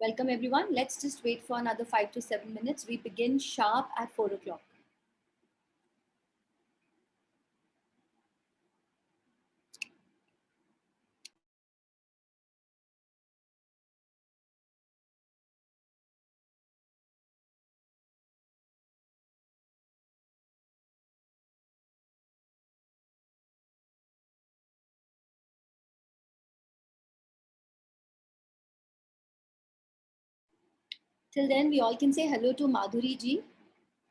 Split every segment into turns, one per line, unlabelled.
Welcome everyone. Let's just wait for another 5 to 7 minutes. We begin sharp at 4 o'clock. Till then, we all can say hello to Madhuri ji.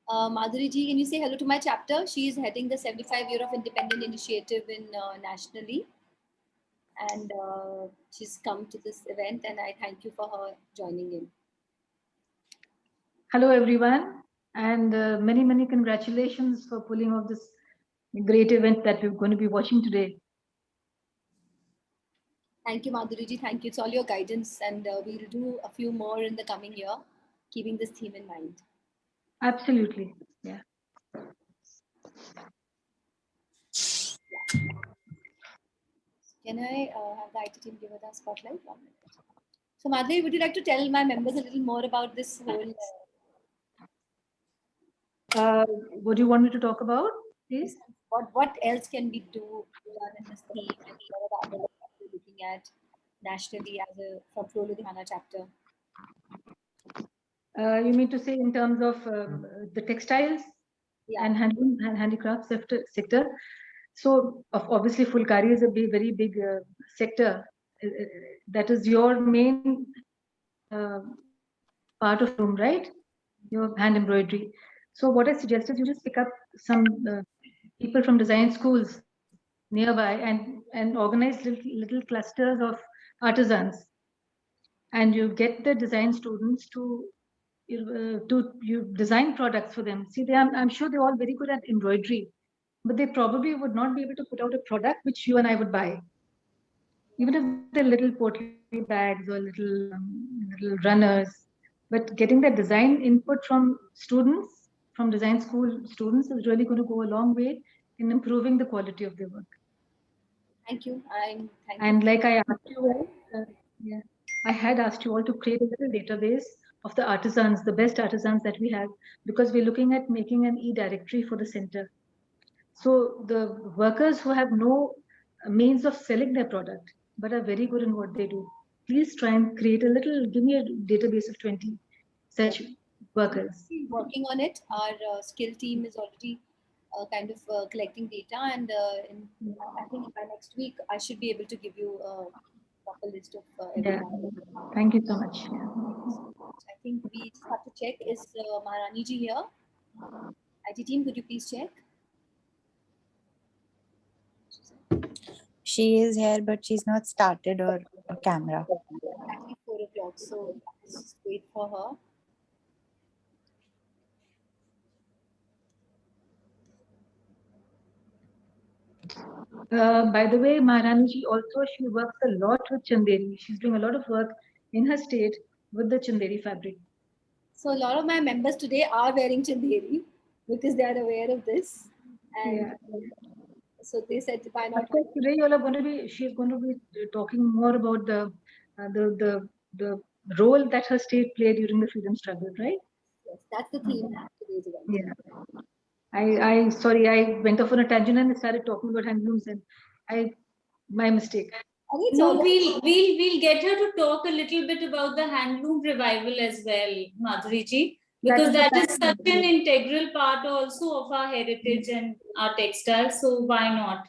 Madhuri ji, can you say hello to my chapter? She is heading the 75 Year of Independent Initiative in nationally. And she's come to this event and I thank you for her joining in.
Hello everyone, and many congratulations for pulling off this great event that we're going to be watching today.
Thank you, Madhuri ji. Thank you. It's all your guidance, and we'll do a few more in the coming year, keeping this theme in mind.
Absolutely, yeah.
Can I have the IT team give us a spotlight? 1 minute. So, Madhuri, would you like to tell my members a little more about this whole?
What do you want me to talk about, please?
What else can we do in this theme, and what are the other that we're looking at nationally as a from Flo Ludhiana chapter?
You mean to say in terms of the textiles and handloom and handicraft sector? So obviously Fulkari is a very big sector. That is your main part of room, right? Your hand embroidery. So what I suggest is you just pick up some people from design schools nearby and organize little clusters of artisans, and you get the design students to you design products for them. See, I'm sure they're all very good at embroidery, but they probably would not be able to put out a product which you and I would buy, even if they're little pottery bags or little runners. But getting that design input from students, from design school students, is really going to go a long way in improving the quality of their work.
Thank you.
And like I asked you all, yeah, I had asked you all to create a little database of the artisans, the best artisans that we have, because we're looking at making an e-directory for the center. So the workers who have no means of selling their product, but are very good in what they do, please try and create a little, give me a database of 20 such workers.
Working on it. Our skill team is already kind of collecting data, and I think by next week I should be able to give you a proper list of everyone.
Yeah. Thank you so much. Yeah.
I think we just have to check, is Maharani ji here? IT team, could you please check?
She is here, but she's not started her camera.
Exactly 4 o'clock, so let's just wait for her.
By the way, Maharani ji also, she works a lot with Chanderi. She's doing a lot of work in her state with the Chanderi fabric.
So a lot of my members today are wearing Chanderi because they are aware of this. And so they said, why not?
Of course, today you all are going to be, she's going to be talking more about the role that her state played during the freedom struggle, right?
Yes, that's the theme of today's event.
Yeah. Sorry, I went off on a tangent and started talking about handlooms, and my mistake.
No, we'll get her to talk a little bit about the handloom revival as well, Madhuri ji, because that is such an integral part also of our heritage and our textiles. So why not?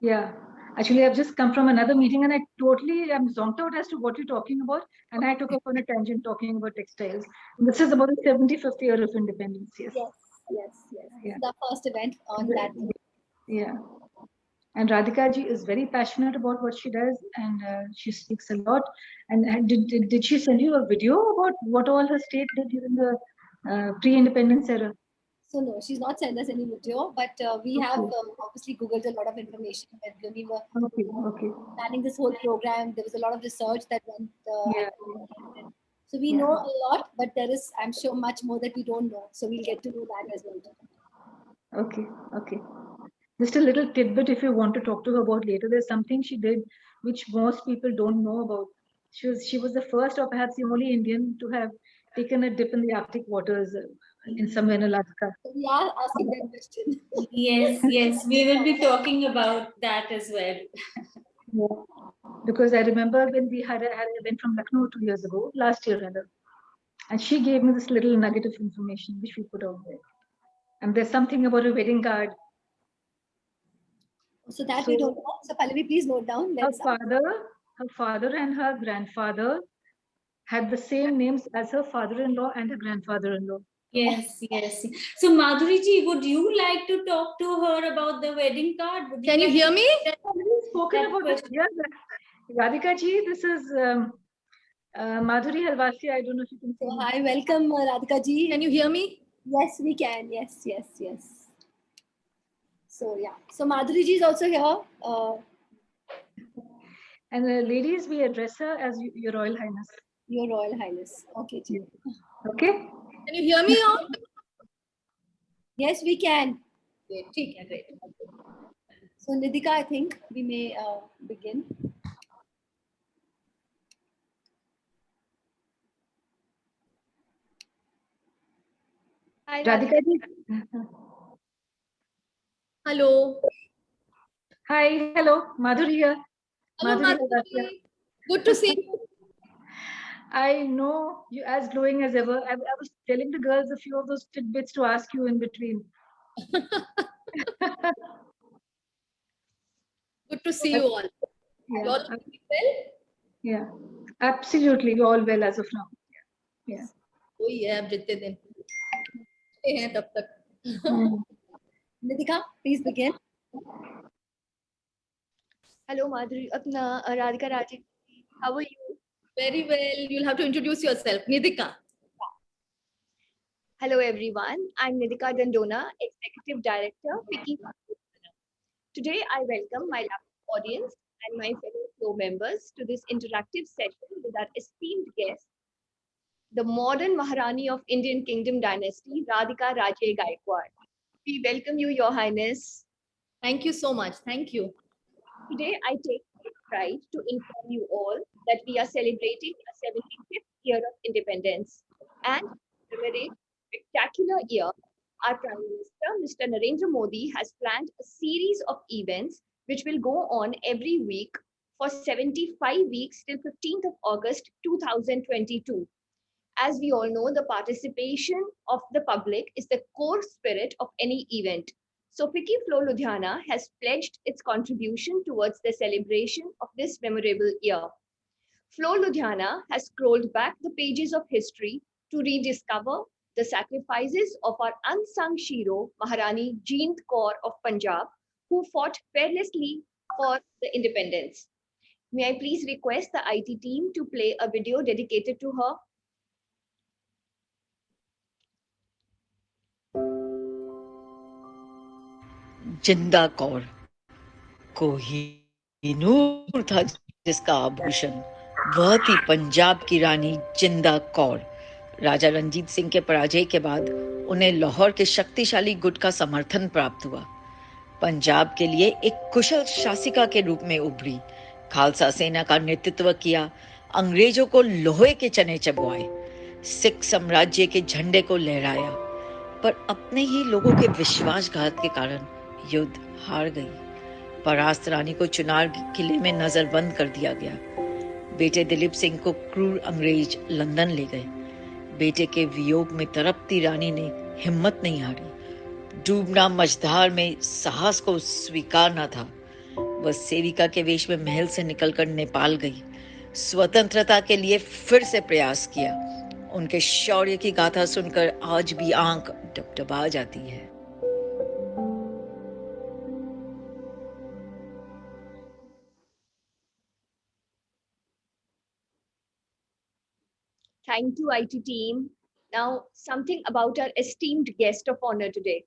Yeah, actually, I've just come from another meeting and I totally am zonked out as to what you're talking about, and I took off on a tangent talking about textiles. This is about the 75th year of independence. Yes.
Yes. Yeah. The first event on that.
Yeah. And Radhika ji is very passionate about what she does, and she speaks a lot. And did she send you a video about what all her state did during the pre-independence era?
So no, she's not sent us any video, but we have obviously Googled a lot of information. When we were planning this whole program, there was a lot of research that went. So we know a lot, but there is, I'm sure, much more that we don't know. So we'll get to know that as well.
Okay. Just a little tidbit if you want to talk to her about later. There's something she did which most people don't know about. She was the first, or perhaps the only Indian to have taken a dip in the Arctic waters in somewhere in Alaska.
We are asking that question.
Yes, yes, we will be talking about that as well.
Yeah. Because I remember when we had an event from Lucknow 2 years ago, last year rather, and she gave me this little nugget of information which we put out there. And there's something about a wedding card.
So that we don't know. So Pallavi, please note down.
Her father and her grandfather had the same names as her father-in-law and her grandfather-in-law.
Yes, yes. So Madhuri ji, would you like to talk to her about the wedding card?
Can you hear me?
We've spoken about this. Yeah, Radhika ji, this is Madhuri Halwasi. I don't know if you can see.
So hi, welcome Radhika ji.
Can you hear me?
Yes, we can. Yes. So yeah. So Madhuri ji is also here.
And ladies, we address her as Your Royal Highness.
Your Royal Highness. Okay, ji.
Okay.
Can you hear me?
Yes, we can.
Great.
So Nidhika, I think we may begin.
Hi,
Radhika ji.
Hello.
Hi, hello. Madhuri here.
Hello,
Madhuri
Madhuri.
Halwasi.
Good to see you.
I know you as glowing as ever. I was telling the girls a few of those tidbits to ask you in between.
Good to see you all.
Yeah,
You all looking well?
yeah, absolutely. You're all well as of now. Yeah.
वही है अब जितने दिन हैं तब तक.
Nidhika, please begin.
Hello, Madhuri. Apna Radhika Raji. How are you?
Very well. You'll have to introduce yourself. Nidhika.
Hello, everyone. I'm Nidhika Dandona, Executive Director, FICCI. Today, I welcome my audience and my fellow floor members to this interactive session with our esteemed guest, the modern Maharani of Indian Kingdom dynasty, Radhika Raje Gaikwad. We welcome you, Your Highness.
Thank you so much. Thank you.
Today, I take great pride to inform you all that we are celebrating a 75th year of independence. And to commemorate a spectacular year, our Prime Minister, Mr. Narendra Modi, has planned a series of events which will go on every week for 75 weeks till 15th of August 2022. As we all know, the participation of the public is the core spirit of any event. So FICCI Flow Ludhiana has pledged its contribution towards the celebration of this memorable year. Flow Ludhiana has scrolled back the pages of history to rediscover the sacrifices of our unsung hero, Maharani Jeet Kaur of Punjab, who fought fearlessly for the independence. May I please request the IT team to play a video dedicated to her?
जिंदा कौर कोहिनूर था जिसका आभूषण, वह थी पंजाब की रानी जिंदा कौर. राजा रंजीत सिंह के पराजय के बाद उन्हें लाहौर के शक्तिशाली गुट का समर्थन प्राप्त हुआ. पंजाब के लिए एक कुशल शासिका के रूप में उभरी, खालसा सेना का नेतृत्व किया, अंग्रेजों को लोहे के चने चबवाए, सिख साम्राज्य के झंडे को लहराया, पर अपने ही लोगों के विश्वासघात के कारण युद्ध हार गई. परास्त रानी को चुनार किले में नजरबंद कर दिया गया. बेटे दिलीप सिंह को क्रूर अंग्रेज लंदन ले गए. बेटे के वियोग में तड़पती रानी ने हिम्मत नहीं हारी. डूबना मझधार में साहस को स्वीकार न था. वह सेविका के वेश में महल से निकलकर नेपाल गई. स्वतंत्रता के लिए फिर से प्रयास किया. उनके शौर्य की गाथा सुनकर आज भी आंख डबडबा जाती है.
Thank you, IT team. Now, something about our esteemed guest of honor today.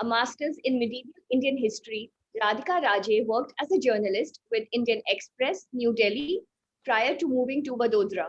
A master's in medieval Indian history, Radhika Raje worked as a journalist with Indian Express, New Delhi, prior to moving to Vadodara.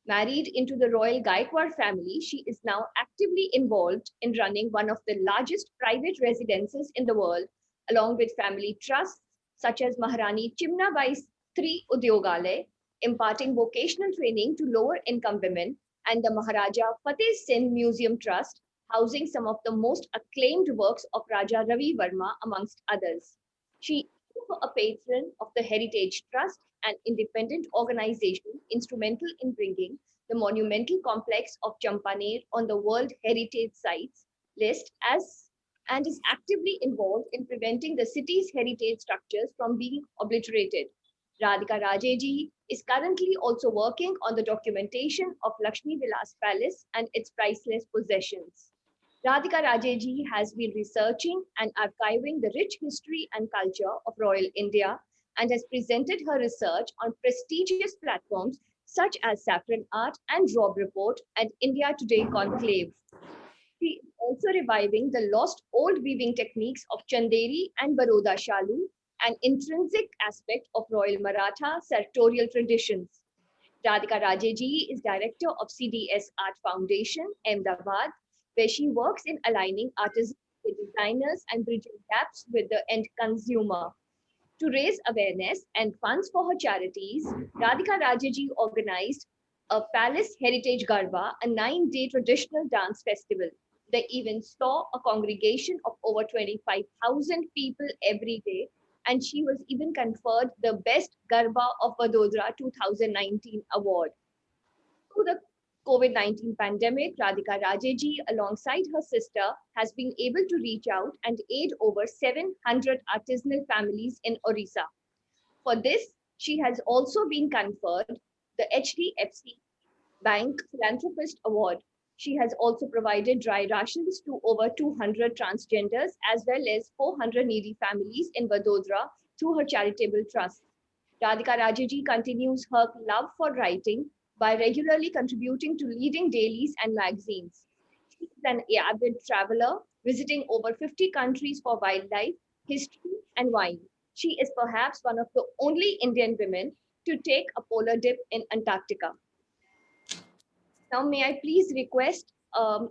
Married into the royal Gaikwad family, she is now actively involved in running one of the largest private residences in the world, along with family trusts such as Maharani Chimnabai Stri Udyogalay, imparting vocational training to lower income women, and the Maharaja Fateh Singh Museum Trust, housing some of the most acclaimed works of Raja Ravi Verma, amongst others. She is also a patron of the Heritage Trust, an independent organization instrumental in bringing the monumental complex of Champaner on the World Heritage Sites list and is actively involved in preventing the city's heritage structures from being obliterated. Radhika Rajeji is currently also working on the documentation of Lakshmi Vilas Palace and its priceless possessions. Radhika Rajeji has been researching and archiving the rich history and culture of Royal India and has presented her research on prestigious platforms such as Saffron Art and Rob Report and India Today Conclave. She is also reviving the lost old weaving techniques of Chanderi and Baroda Shalu, an intrinsic aspect of Royal Maratha sartorial traditions. Radhika Rajeji is director of CDS Art Foundation, Ahmedabad, where she works in aligning artisans with designers and bridging gaps with the end consumer. To raise awareness and funds for her charities, Radhika Rajeji organized a Palace Heritage Garba, a 9-day traditional dance festival. The event saw a congregation of over 25,000 people every day, and she was even conferred the Best Garba of Vadodara 2019 award. Through the COVID-19 pandemic, Radhika Rajeji, alongside her sister, has been able to reach out and aid over 700 artisanal families in Orissa. For this, she has also been conferred the HDFC Bank Philanthropist Award. She has also provided dry rations to over 200 transgenders as well as 400 needy families in Vadodara through her charitable trust. Radhika Rajeji continues her love for writing by regularly contributing to leading dailies and magazines. She is an avid traveler, visiting over 50 countries for wildlife, history, and wine. She is perhaps one of the only Indian women to take a polar dip in Antarctica. Now, may I please request our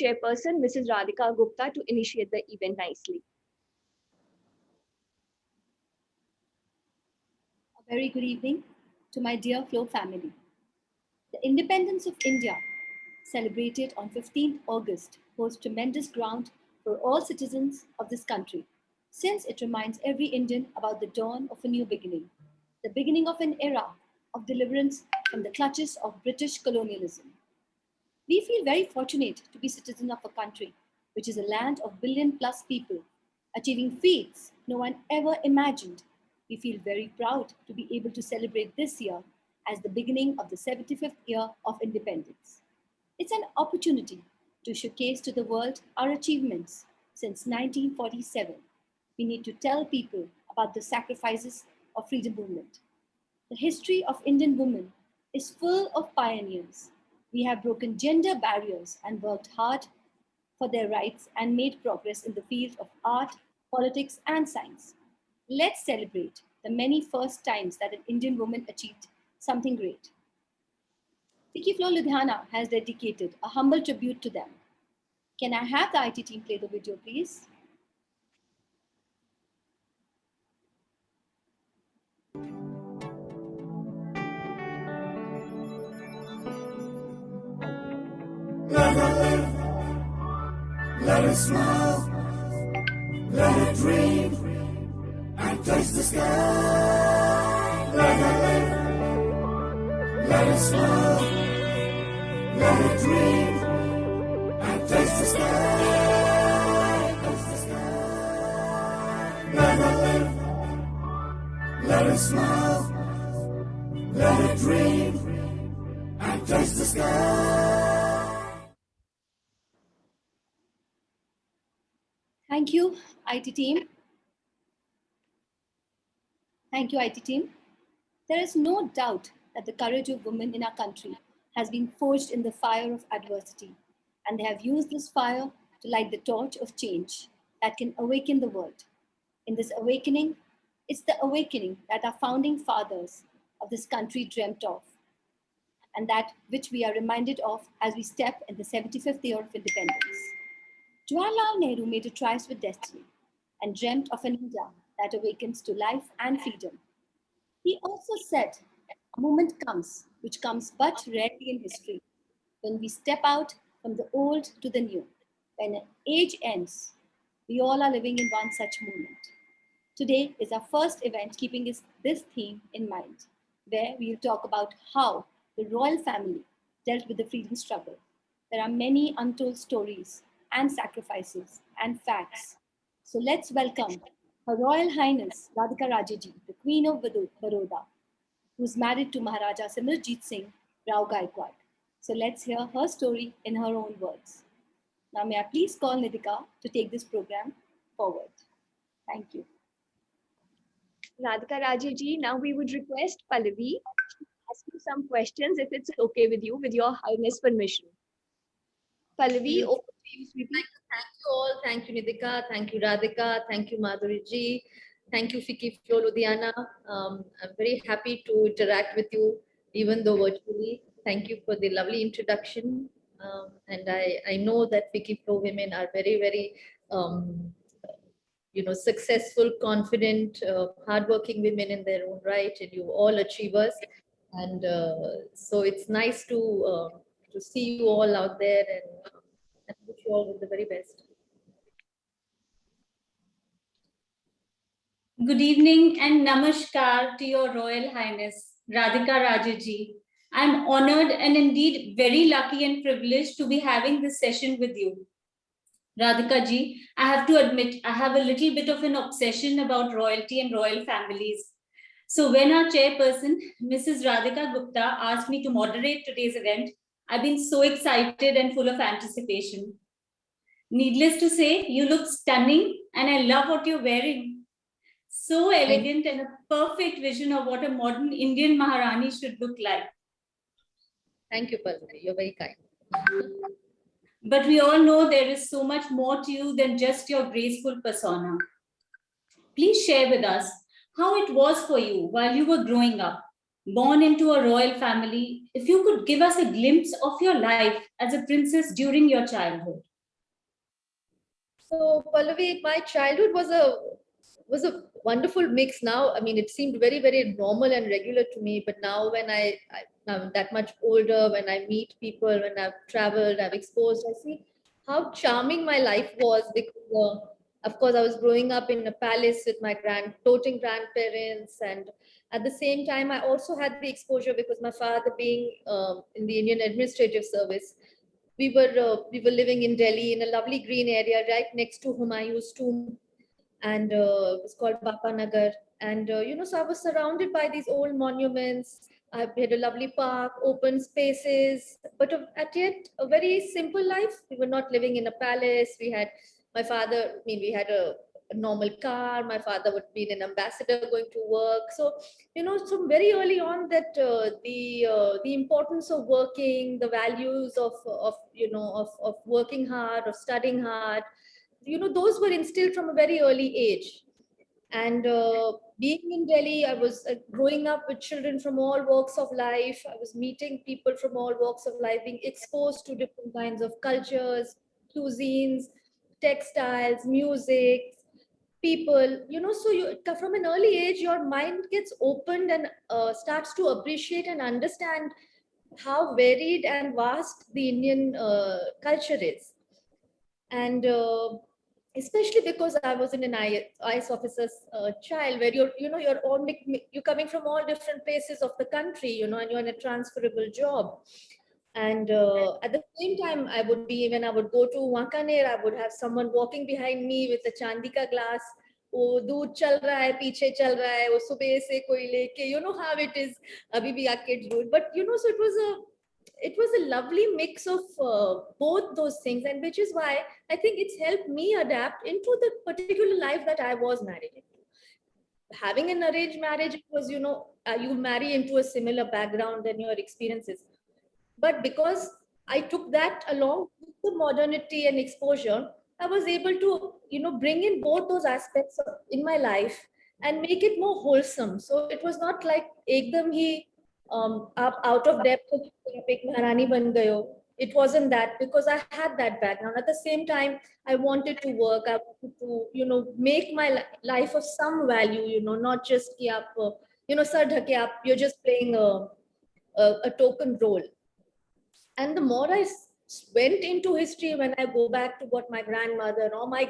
chairperson, Mrs. Radhika Gupta, to initiate the event nicely.
A very good evening to my dear Flow family. The independence of India, celebrated on 15th August, holds tremendous ground for all citizens of this country, since it reminds every Indian about the dawn of a new beginning, the beginning of an era of deliverance from the clutches of British colonialism. We feel very fortunate to be citizens of a country which is a land of billion-plus people, achieving feats no one ever imagined. We feel very proud to be able to celebrate this year as the beginning of the 75th year of independence. It's an opportunity to showcase to the world our achievements since 1947. We need to tell people about the sacrifices of freedom movement. The history of Indian women is full of pioneers. We have broken gender barriers and worked hard for their rights and made progress in the field of art, politics, and science. Let's celebrate the many first times that an Indian woman achieved something great. Wikiflow Ludhiana has dedicated a humble tribute to them. Can I have the IT team play the video, please?
Let her live, let her smile, let her dream, and touch the sky. Let her live, let her smile, let her dream, and touch the sky. Touch the sky. Let her live, let her smile, let her dream, and touch the sky.
Thank you, IT team. Thank you, IT team. There is no doubt that the courage of women in our country has been forged in the fire of adversity, and they have used this fire to light the torch of change that can awaken the world. In this awakening, it's the awakening that our founding fathers of this country dreamt of, and that which we are reminded of as we step in the 75th year of independence. Jawaharlal Nehru made a tryst with destiny and dreamt of an India that awakens to life and freedom. He also said A moment comes, which comes but rarely in history, when we step out from the old to the new. When an age ends, we all are living in one such moment. Today is our first event keeping this theme in mind, where we'll talk about how the royal family dealt with the freedom struggle. There are many untold stories and sacrifices and facts. So let's welcome Her Royal Highness Radhika Rajeji, the Queen of Baroda, who's married to Maharaja Simranjit Singh Rao Gaikwad. So let's hear her story in her own words. Now, may I please call Nidika to take this program forward? Thank you.
Radhika Rajeji, now we would request Pallavi to ask you some questions if it's okay with you, with your highness permission. Pallavi, over to you, sweetie.
Thank you all. Thank you, Nidika. Thank you, Radhika. Thank you, Madhuri ji. Thank you, Fiki Flo Ludhiana. I'm very happy to interact with you, even though virtually. Thank you for the lovely introduction. And I know that Fiki Flo women are very, very, successful, confident, hardworking women in their own right, and you all achievers. And so it's nice to see you all out there, and wish you all the very best.
Good evening and namaskar to your Royal Highness, Radhika Rajeji. I'm honored and indeed very lucky and privileged to be having this session with you. Radhika ji, I have to admit, I have a little bit of an obsession about royalty and royal families. So when our chairperson, Mrs. Radhika Gupta, asked me to moderate today's event, I've been so excited and full of anticipation. Needless to say, you look stunning and I love what you're wearing. So elegant and a perfect vision of what a modern Indian Maharani should look like.
Thank you, Pallavi. You're very kind.
But we all know there is so much more to you than just your graceful persona. Please share with us how it was for you while you were growing up, born into a royal family. If you could give us a glimpse of your life as a princess during your childhood.
So, Pallavi, my childhood was a wonderful mix. Now, I mean, it seemed very, very normal and regular to me. But now, when I'm that much older, when I meet people, when I've traveled, I've exposed, I see how charming my life was. Because, of course, I was growing up in a palace with my doting grandparents, and at the same time, I also had the exposure because my father, being in the Indian Administrative Service, we were living in Delhi in a lovely green area right next to Humayun's tomb, and it was called Bapa Nagar. And so I was surrounded by these old monuments. I had a lovely park, open spaces, but at yet a very simple life. We were not living in a palace. We had my father. I mean, we had a normal car. My father would be an ambassador going to work. So so very early on that the importance of working, the values of working hard, of studying hard, those were instilled from a very early age. And being in Delhi, I was growing up with children from all walks of life. I was meeting people from all walks of life, being exposed to different kinds of cultures, cuisines, textiles, music, people. So from an early age, your mind gets opened and starts to appreciate and understand how varied and vast the Indian culture is. And especially because I was in an IS officer's child, where you're coming from all different places of the country, and you're in a transferable job. And at the same time, when I would go to Wakaner, I would have someone walking behind me with a Chandika glass. Oh, doodh chal raha hai, piche chal raha hai, wo subah se koi leke, you know how it is, abhi bhi our kids do it. But so it was a lovely mix of both those things, and which is why I think it's helped me adapt into the particular life that I was married into. Having an arranged marriage, it was, you marry into a similar background and your experiences. But because I took that along with the modernity and exposure, I was able to, bring in both those aspects in my life and make it more wholesome. So it was not like ekdam hi out of depth, Maharani ban gayo. It wasn't that, because I had that background. At the same time, I wanted to work. I wanted to, make my life of some value. Not just sir dhake aap, you're just playing a token role. And the more I went into history, when I go back to what my grandmother or my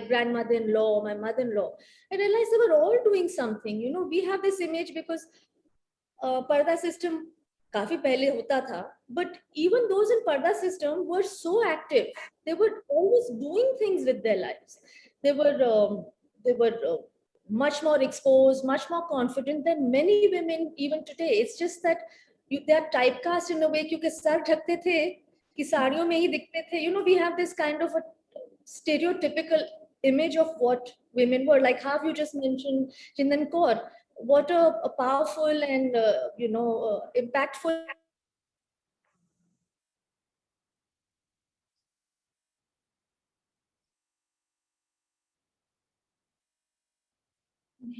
grandmother-in-law, my mother-in-law, I realized they were all doing something. We have this image because parda system काफी पहले होता था, but even those in parda system were so active. They were always doing things with their lives. They were much more exposed, much more confident than many women even today. It's just that they are typecast in a way क्योंकि sir ढकते थे कि साड़ियों में ही दिखते थे. We have this kind of a stereotypical image of what women were. Like how you just mentioned Chindan Kaur. What a powerful and impactful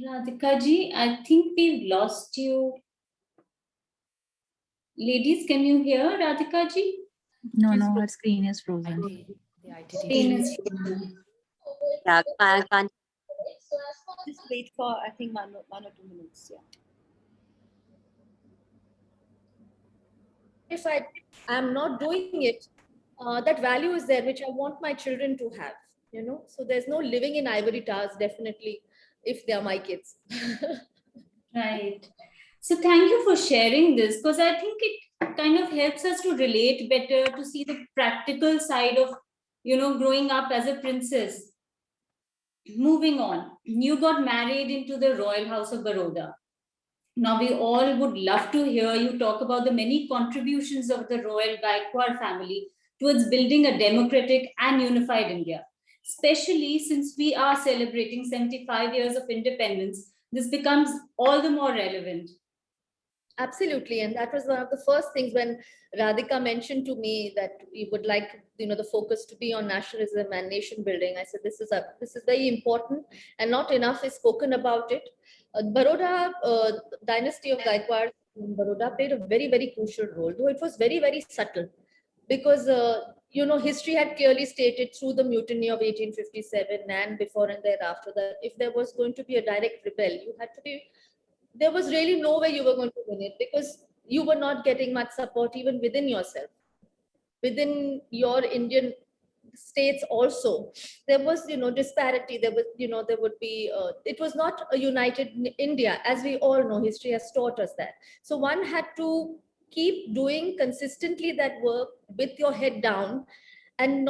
Radhika ji, I think we've lost you. Ladies, can you hear Radhika ji?
No, her screen is frozen.
Screen is frozen.
Yeah, I can't.
Just wait for, I think, 1 or 2 minutes. Yeah.
If I am not doing it, that value is there, which I want my children to have. So there's no living in ivory towers, definitely, if they are my kids.
Right. So thank you for sharing this, because I think it kind of helps us to relate better, to see the practical side of, growing up as a princess. Moving on, you got married into the Royal House of Baroda. Now, we all would love to hear you talk about the many contributions of the Royal Gaikwad family towards building a democratic and unified India. Especially since we are celebrating 75 years of independence, this becomes all the more relevant.
Absolutely. And that was one of the first things when Radhika mentioned to me that we would like, the focus to be on nationalism and nation building. I said, this is very important and not enough is spoken about it. Baroda, dynasty of Gaikwad in Baroda played a very, very crucial role, though it was very, very subtle because, history had clearly stated through the mutiny of 1857 and before and thereafter that if there was going to be a direct rebel, there was really no way you were going to win it because you were not getting much support even within yourself. Within your Indian states also, there was, disparity. There would be, it was not a united India, as we all know, history has taught us that. So one had to keep doing consistently that work with your head down and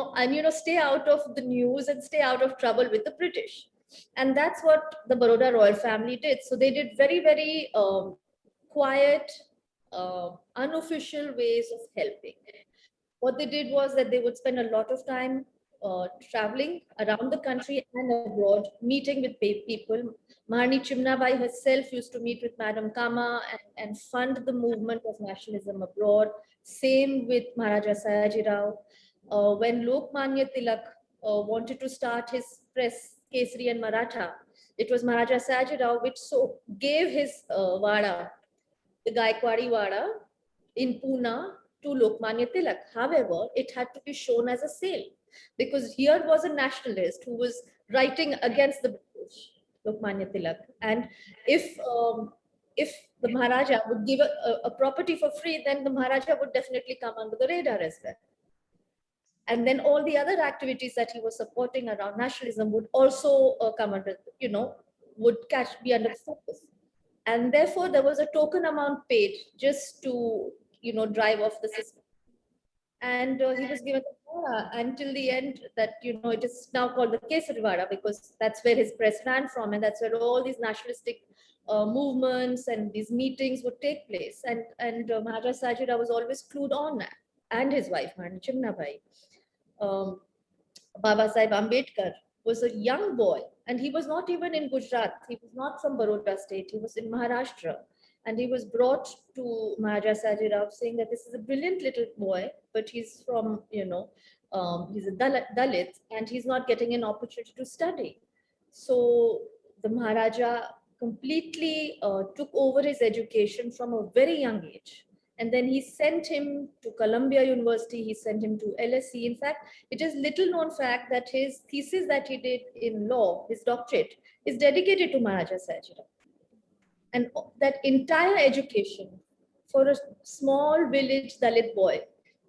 stay out of the news and stay out of trouble with the British. And that's what the Baroda royal family did. So they did very, very quiet, unofficial ways of helping. What they did was that they would spend a lot of time traveling around the country and abroad, meeting with people. Maharani Chimnabai herself used to meet with Madam Kama and fund the movement of nationalism abroad. Same with Maharaja Sayaji Rao. When Lokmanya Tilak wanted to start his press, Kesari and Maratha, it was Maharaja Sayaji Rao which gave his Vada, the Gaikwadi Vada in Pune to Lokmanya Tilak. However, it had to be shown as a sale because here was a nationalist who was writing against the British, Lokmanya Tilak. And if the Maharaja would give a property for free, then the Maharaja would definitely come under the radar as well. And then all the other activities that he was supporting around nationalism would also come under, would be under focus. And therefore, there was a token amount paid just to, drive off the system. And he was given until the end that, it is now called the Kesari Vada because that's where his press ran from. And that's where all these nationalistic movements and these meetings would take place. And Maharaja Sayaji Rao was always clued on that, and his wife, Maharani Chimnabai. Baba Sahib Ambedkar was a young boy, and he was not even in Gujarat. He was not from Baroda state. He was in Maharashtra. And he was brought to Maharaja Sayaji Rao saying that this is a brilliant little boy, but he's from, he's a Dalit, and he's not getting an opportunity to study. So the Maharaja completely took over his education from a very young age. And then he sent him to Columbia University, he sent him to LSE. In fact, it is little known fact that his thesis that he did in law, his doctorate, is dedicated to Maharaja Sayaji Rao. And that entire education for a small village Dalit boy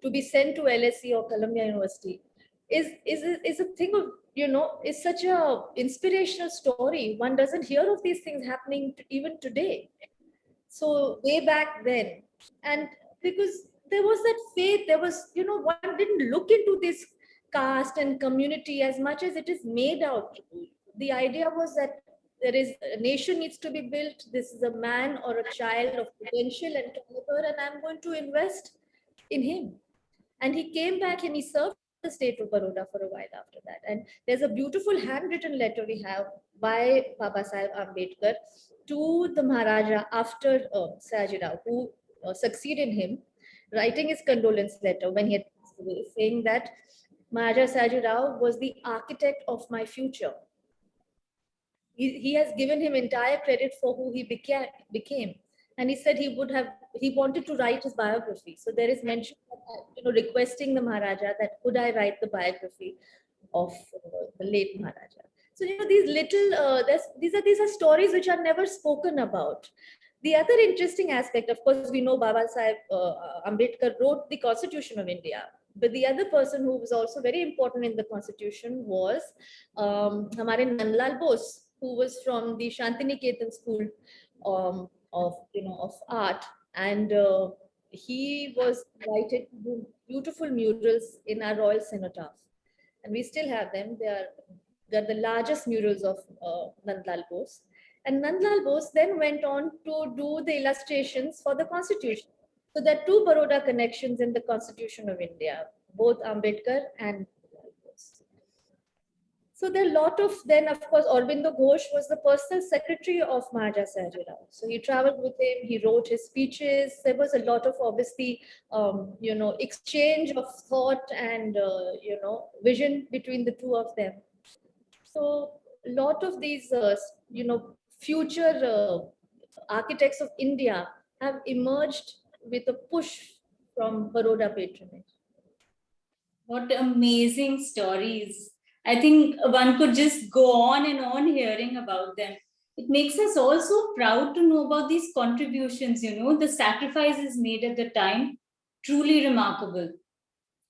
to be sent to LSE or Columbia University is a thing of, is such a inspirational story. One doesn't hear of these things happening even today. So way back then, and because there was that faith, there was, one didn't look into this caste and community as much as it is made out. The idea was that there is a nation needs to be built. This is a man or a child of potential and caliber, and I'm going to invest in him. And he came back and he served the state of Baroda for a while after that. And there's a beautiful handwritten letter we have by Baba Saheb Ambedkar to the Maharaja after Sayaji Rao, who succeeded him, writing his condolence letter when he had passed away, saying that Maharaja Sayaji Rao was the architect of my future. He has given him entire credit for who he became. And he said he wanted to write his biography. So there is mention of, requesting the Maharaja that could I write the biography of the late Maharaja. So, these little, these are stories which are never spoken about. The other interesting aspect, of course, we know Baba Saheb Ambedkar wrote the Constitution of India. But the other person who was also very important in the Constitution was Hamare Nandlal Bose, who was from the Shantiniketan School of art, and he was invited to do beautiful murals in our Royal Cenotaph, and we still have them. They're the largest murals of Nandlal Bose. And Nandlal Bose then went on to do the illustrations for the Constitution. So there are two Baroda connections in the Constitution of India, both Ambedkar and Nandlal Bose. So there are a lot of, then of course, Aurobindo Ghosh was the personal secretary of Maharaja Sayaji Rao. So he traveled with him, he wrote his speeches. There was a lot of, obviously, exchange of thought and, vision between the two of them. So a lot of these, future architects of India have emerged with a push from Baroda patronage.
What amazing stories. I think one could just go on and on hearing about them. It makes us all so proud to know about these contributions, the sacrifices made at the time, truly remarkable.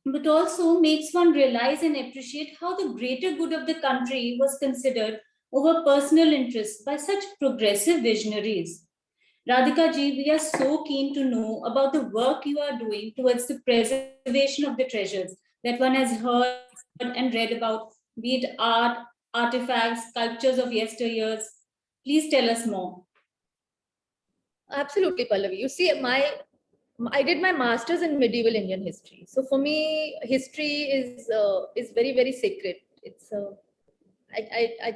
But also makes one realize and appreciate how the greater good of the country was considered over personal interests by such progressive visionaries. Radhika ji, we are so keen to know about the work you are doing towards the preservation of the treasures that one has heard and read about, be it art, artifacts, sculptures of yesteryears. Please tell us more.
Absolutely, Pallavi. You see, I did my master's in medieval Indian history. So for me, history is very, very sacred. It's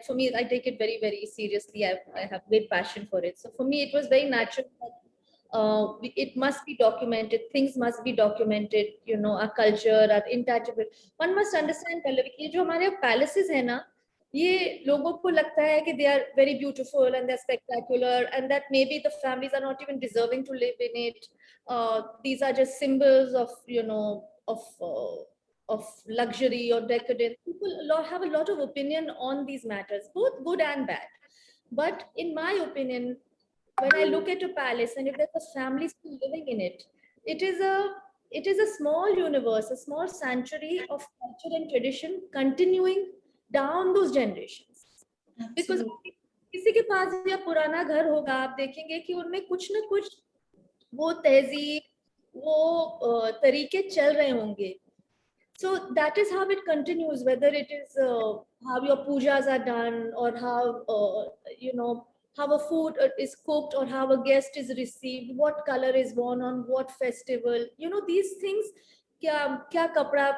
for me, I take it very, very seriously. I have great passion for it. So for me, it was very natural that it must be documented. Things must be documented. Our culture, our intangible. One must understand, Pallavi, कि जो हमारे palaces है ना, ये लोगों को लगता है कि they are very beautiful and they're spectacular, and that maybe the families are not even deserving to live in it. These are just symbols of, of luxury or decadence. People have a lot of opinion on these matters, both good and bad. But in my opinion, when I look at a palace and if there's a family still living in it, it is a small universe, a small sanctuary of culture and tradition continuing down those generations. Because किसी के पास भी पुराना घर होगा, आप देखेंगे कि उनमें कुछ ना कुछ वो तहजीब, वो तरीके चल रहे होंगे. So that is how it continues, whether it is how your pujas are done, or how how a food is cooked, or how a guest is received, what color is worn on what festival. These things, क्या कपड़ा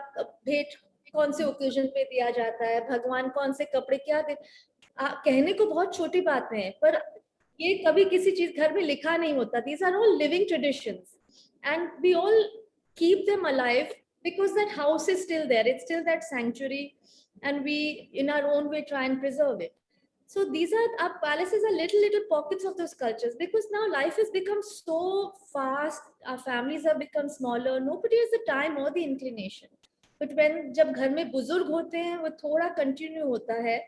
भेंट कौन से occasion पे दिया जाता है, भगवान कौन से कपड़े क्या दे, कहने को बहुत छोटी बातें हैं, पर ये कभी किसी चीज घर में लिखा नहीं होता. These are all living traditions, and we all keep them alive because that house is still there. It's still that sanctuary, and we, in our own way, try and preserve it. So these are, our palaces are little pockets of those cultures, because now life has become so fast. Our families have become smaller. Nobody has the time or the inclination. But when जब घर में बुजुर्ग होते हैं, वो थोड़ा continue होता है,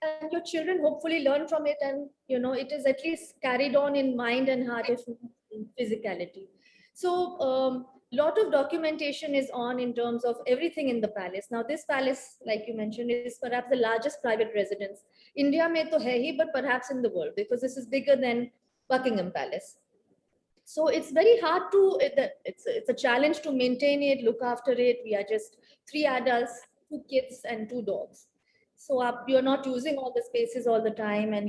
and your children hopefully learn from it, and it is at least carried on in mind and heart, if not in physicality. So lot of documentation is on in terms of everything in the palace. Now this palace, like you mentioned, is perhaps the largest private residence. India mein to hai hi, but perhaps in the world, because this is bigger than Buckingham Palace. So it's very hard to, it's a challenge to maintain it, look after it. We are just 3 adults, 2 kids and 2 dogs. So you're not using all the spaces all the time. And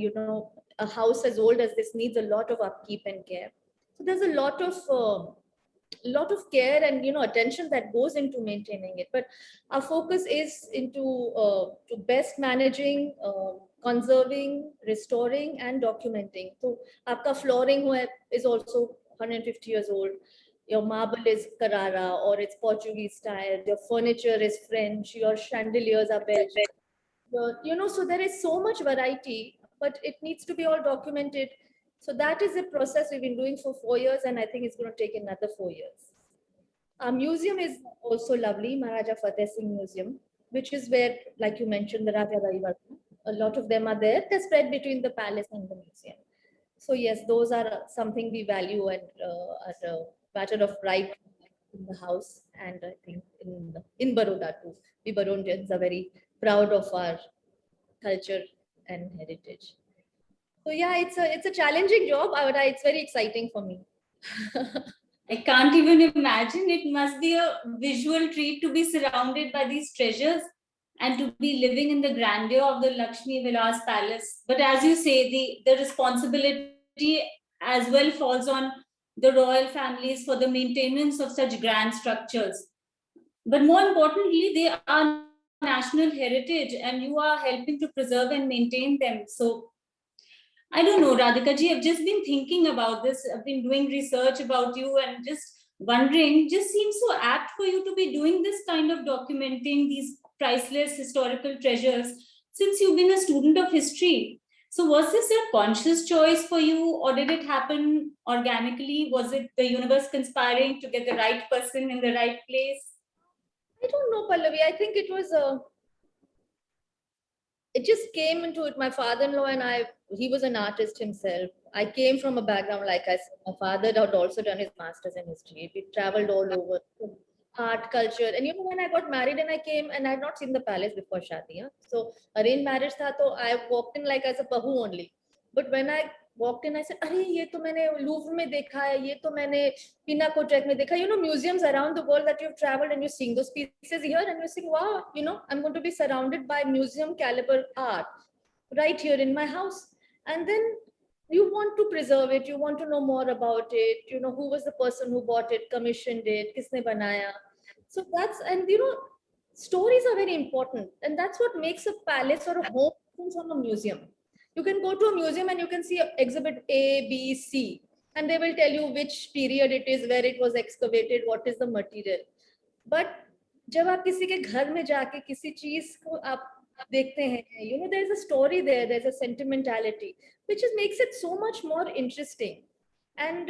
a house as old as this needs a lot of upkeep and care. So there's a lot of care and attention that goes into maintaining it. But our focus is into to best managing, conserving, restoring and documenting. So aapka flooring is also 150 years old. Your marble is Carrara or it's Portuguese style. Your furniture is French. Your chandeliers are Belgian. So there is so much variety, but it needs to be all documented. So that is a process we've been doing for 4 years, and I think it's going to take another 4 years. Our museum is also lovely, Maharaja Fateh Singh Museum, which is where, like you mentioned, the Raja Raivatma, a lot of them are there. They're spread between the palace and the museum. So yes, those are something we value and as a matter of right in the house. And I think in Baroda too, we Barondians are very proud of our culture and heritage. So yeah, it's a challenging job, but it's very exciting for me.
I can't even imagine. It must be a visual treat to be surrounded by these treasures and to be living in the grandeur of the Lakshmi Vilas Palace. But as you say, the responsibility as well falls on the royal families for the maintenance of such grand structures. But more importantly, they are national heritage and you are helping to preserve and maintain them. So I don't know, Radhika ji, I've just been thinking about this. I've been doing research about you and just wondering, just seems so apt for you to be doing this kind of documenting these priceless historical treasures since you've been a student of history. So was this a conscious choice for you or did it happen organically? Was it the universe conspiring to get the right person in the right place?
I don't know, Pallavi. I think it just came into it. My father-in-law and he was an artist himself. I came from a background, like I said, my father had also done his master's in history. We traveled all over, art, culture. And when I got married and I came, and I had not seen the palace before Shadi. So arranged marriage tha, so I walked in like as a bahu only. But when I walked in, I said, "Arey, ye to maine Louvre mein dekha hai, ye to maine Pinakothek mein dekha." Museums around the world that you've traveled and you're seeing those pieces here and you're saying, wow, I'm going to be surrounded by museum caliber art right here in my house. And then you want to preserve it, you want to know more about it, who was the person who bought it, commissioned it, kisne banaya. So stories are very important, and that's what makes a palace or a home different from a museum. You can go to a museum and you can see exhibit A, B, C, and they will tell you which period it is, where it was excavated, what is the material. But जब आप किसी के घर में जाके किसी चीज को आप देखते हैं, there's a story there's a sentimentality, which makes it so much more interesting. And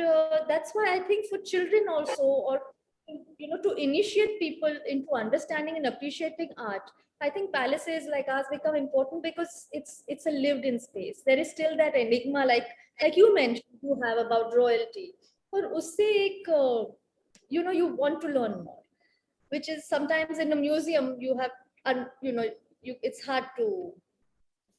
that's why I think for children also, or to initiate people into understanding and appreciating art, I think palaces like ours become important because it's a lived in space. There is still that enigma, like you mentioned, you have about royalty. Or usse ek, you want to learn more, which is sometimes in a museum you have, it's hard to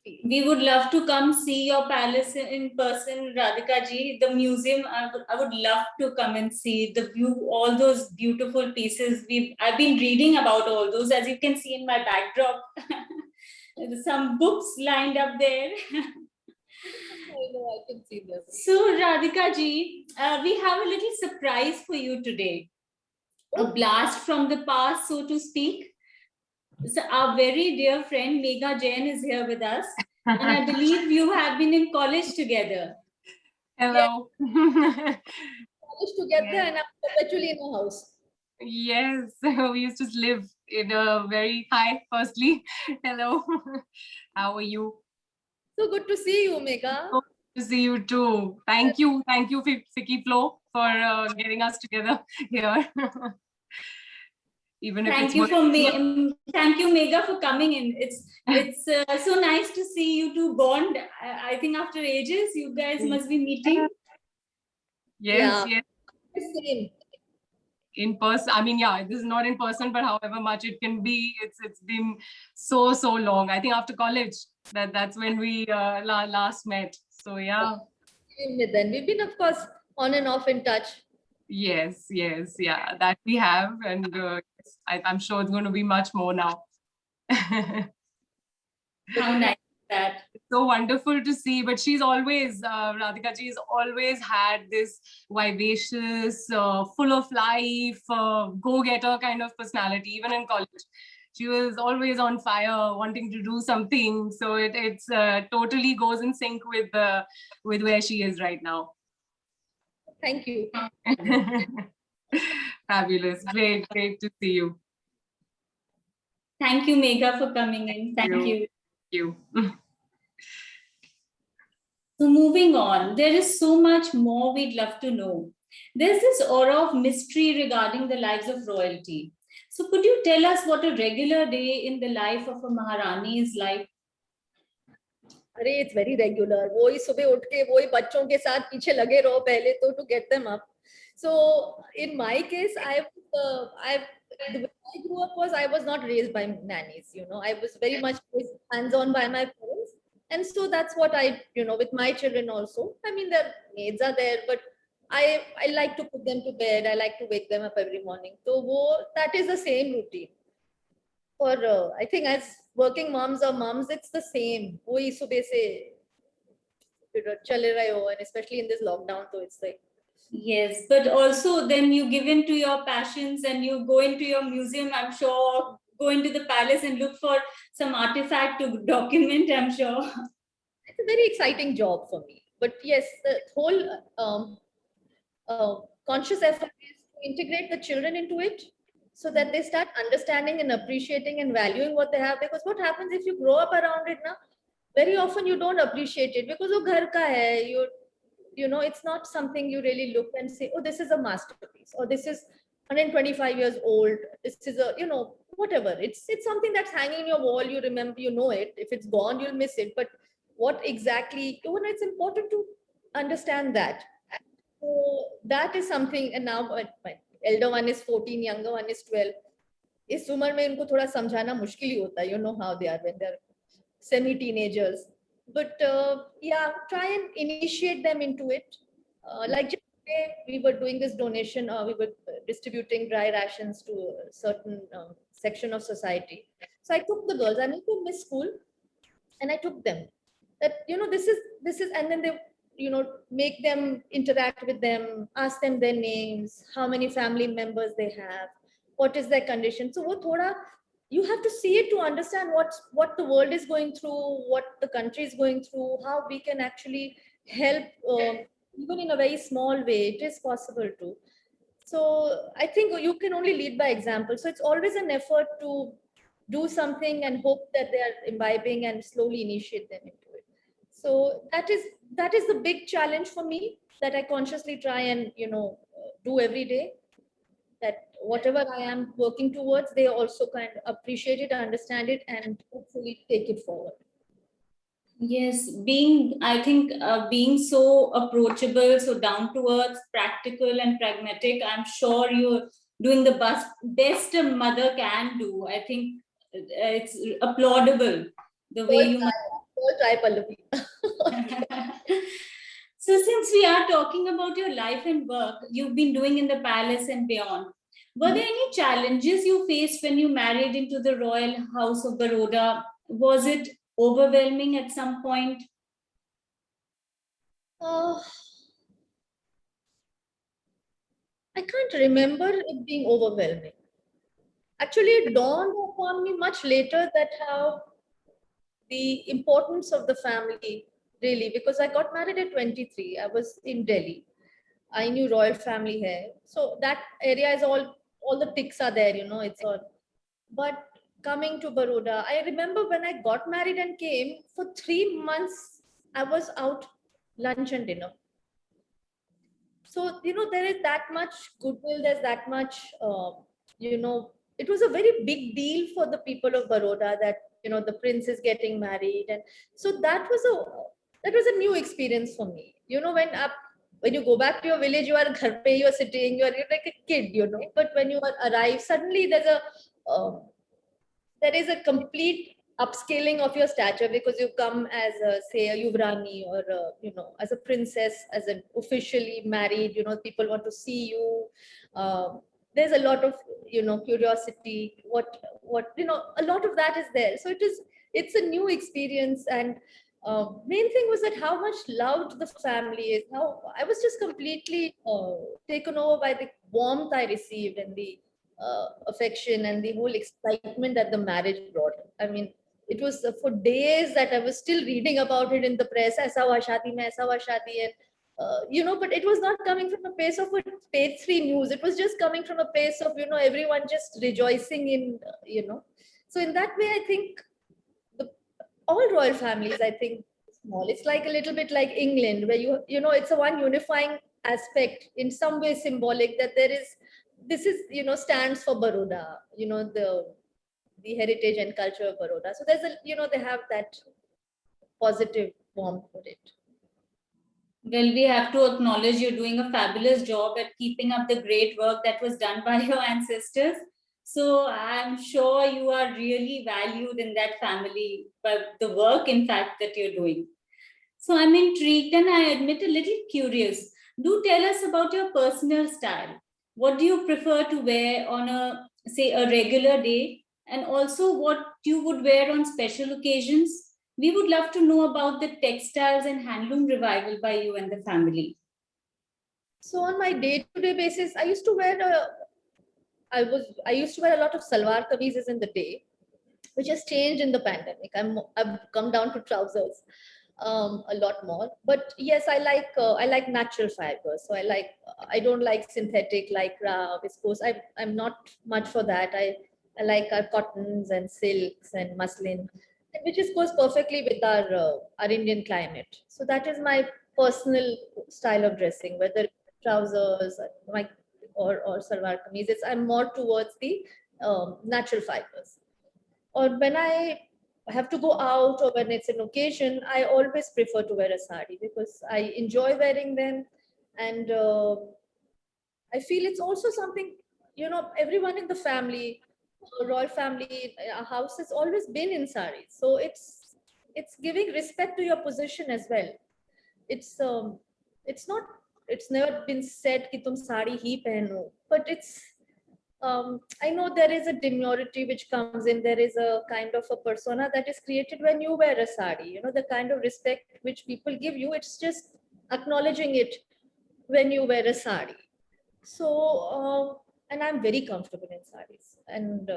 feel.
We would love to come see your palace in person, Radhika ji. The museum, I would love to come and see the view, all those beautiful pieces. I've been reading about all those, as you can see in my backdrop. There's some books lined up there.
I know, I can see them.
So, Radhika ji, we have a little surprise for you today. A blast from the past, so to speak. So our very dear friend Megha Jain is here with us, and I believe you have been in college together.
Hello.
College together, yes. And I'm perpetually in a house.
Yes, we used to live in a very high. Firstly, hello. How are you?
So good to see you, Megha.
So good to see you too. Thank you, Vicky Flo, for getting us together here. even if
Thank
it's
you
going
for me. Thank you, Megha, for coming in. It's so nice to see you two bond. I think after ages, you guys must be meeting.
Yes,
Yeah.
yes.
Same.
In person, I mean, yeah, this is not in person, but however much it can be, it's been so long. I think after college, that's when we last met. So yeah.
Then we've been, of course, on and off in touch.
Yes, yeah, that we have, and I'm sure it's going to be much more now.
How nice that.
It's so wonderful to see, but she's always, Radhika ji's always had this vivacious, full of life, go-getter kind of personality, even in college. She was always on fire, wanting to do something. So it's totally goes in sync with where she is right now.
Thank you.
Fabulous. Great to see you.
Thank you, Megha, for coming in. Thank you.
Thank you.
So moving on, there is so much more we'd love to know. There's this aura of mystery regarding the lives of royalty. So could you tell us what a regular day in the life of a Maharani is like?
अरे it's very regular. वही सुबह उठ के वही बच्चों के साथ पीछे लगे रहो पहले तो to get them up. So in my case, the way I grew up was I was not raised by nannies. You know, I was very much hands-on by my parents, and so that's what I, you know, with my children also. I mean, their maids are there, but I like to put them to bed. I like to wake them up every morning. So that is the same routine. For I think as working moms or moms, it's the same. वही सुबह से चले रहे हो, and especially in this lockdown, so it's like.
Yes, but also then you give in to your passions and you go into your museum, I'm sure, go into the palace and look for some artifact to document, I'm sure.
It's a very exciting job for me. But yes, the whole conscious effort is to integrate the children into it so that they start understanding and appreciating and valuing what they have. Because what happens if you grow up around it now, very often you don't appreciate it because wo ghar ka hai, you know, it's not something you really look and say, oh, this is a masterpiece, or this is 125 years old. This is a, you know, whatever. It's something that's hanging in your wall. You remember, you know it. If it's gone, you'll miss it. But what exactly, you know, it's important to understand that. So that is something. And now my elder one is 14, younger one is 12. इस उम्र में इनको थोड़ा समझाना मुश्किल ही होता है. You know how they are when they're semi-teenagers. But yeah, try and initiate them into it. Like today, we were doing this donation, we were distributing dry rations to a certain section of society. So I took the girls, I need to miss school, and I took them. That, you know, this is, and then they, you know, make them interact with them, ask them their names, how many family members they have, what is their condition. So wo thoda, you have to see it to understand what the world is going through, what the country is going through, how we can actually help, even in a very small way. It is possible to. So I think you can only lead by example. So it's always an effort to do something and hope that they are imbibing and slowly initiate them into it. So that is the big challenge for me, that I consciously try and, you know, do every day. That whatever I am working towards, they also kind of appreciate it, understand it, and hopefully take it forward.
Yes, I think being so approachable, so down to earth, practical and pragmatic, I'm sure you're doing the best a mother can do. I think it's applaudable the way you.
Try, Pallavi.
So since we are talking about your life and work you've been doing in the palace and beyond, were there any challenges you faced when you married into the royal house of Baroda? Was it overwhelming at some point?
I can't remember it being overwhelming. Actually, it dawned upon me much later that how the importance of the family, really, because I got married at 23. I was in Delhi. I knew royal family here. So that area is all the ticks are there, you know, it's all. But coming to Baroda, I remember when I got married and came, for 3 months, I was out lunch and dinner. So, you know, there is that much goodwill, there's that much, you know, it was a very big deal for the people of Baroda that, you know, the prince is getting married. And so that was a new experience for me. You know, when you go back to your village, you are ghar pe, you are sitting, you're like a kid, you know. But when you arrive, suddenly there is a complete upscaling of your stature, because you come as say a Yuvrani, or you know, as a princess, as an officially married. You know, people want to see you. There's a lot of, you know, curiosity. What you know, a lot of that is there. So it's a new experience. And main thing was that how much loved the family is. How I was just completely taken over by the warmth I received, and the affection and the whole excitement that the marriage brought. I mean, it was for days that I was still reading about it in the press. Aisa hua shaadi mein, aisa hua shaadi. And you know, but it was not coming from a place of a page 3 news. It was just coming from a place of, you know, everyone just rejoicing in, you know. So in that way, I think all royal families, I think, small. It's like a little bit like England, where you know, it's a one unifying aspect, in some way symbolic, that this is, you know, stands for Baroda, you know, the heritage and culture of Baroda. So there's a, you know, they have that positive warmth for it.
Well, we have to acknowledge you're doing a fabulous job at keeping up the great work that was done by your ancestors. So I'm sure you are really valued in that family by the work, in fact, that you're doing. So I'm intrigued, and I admit a little curious. Do tell us about your personal style. What do you prefer to wear on a, say, a regular day? And also what you would wear on special occasions? We would love to know about the textiles and handloom revival by you and the family.
So on my day-to-day basis, I used to wear a lot of salwar kameezes in the day, which has changed in the pandemic. I've come down to trousers a lot more. But yes, I like natural fibers. So I don't like synthetic, like viscose. I'm not much for that. I like our cottons and silks and muslin, which goes perfectly with our Indian climate. So that is my personal style of dressing, whether trousers, or salwar kameez. I'm more towards the natural fibers. Or when I have to go out, or when it's an occasion, I always prefer to wear a sari, because I enjoy wearing them. And I feel it's also something, you know, everyone in the family, royal family, our house has always been in saris. So it's giving respect to your position as well. It's not, it's never been said ki tum sari hi pehno, but I know there is a demurity which comes in. There is a kind of a persona that is created when you wear a sari. You know, the kind of respect which people give you, it's just acknowledging it when you wear a sari. So, and I'm very comfortable in saris. And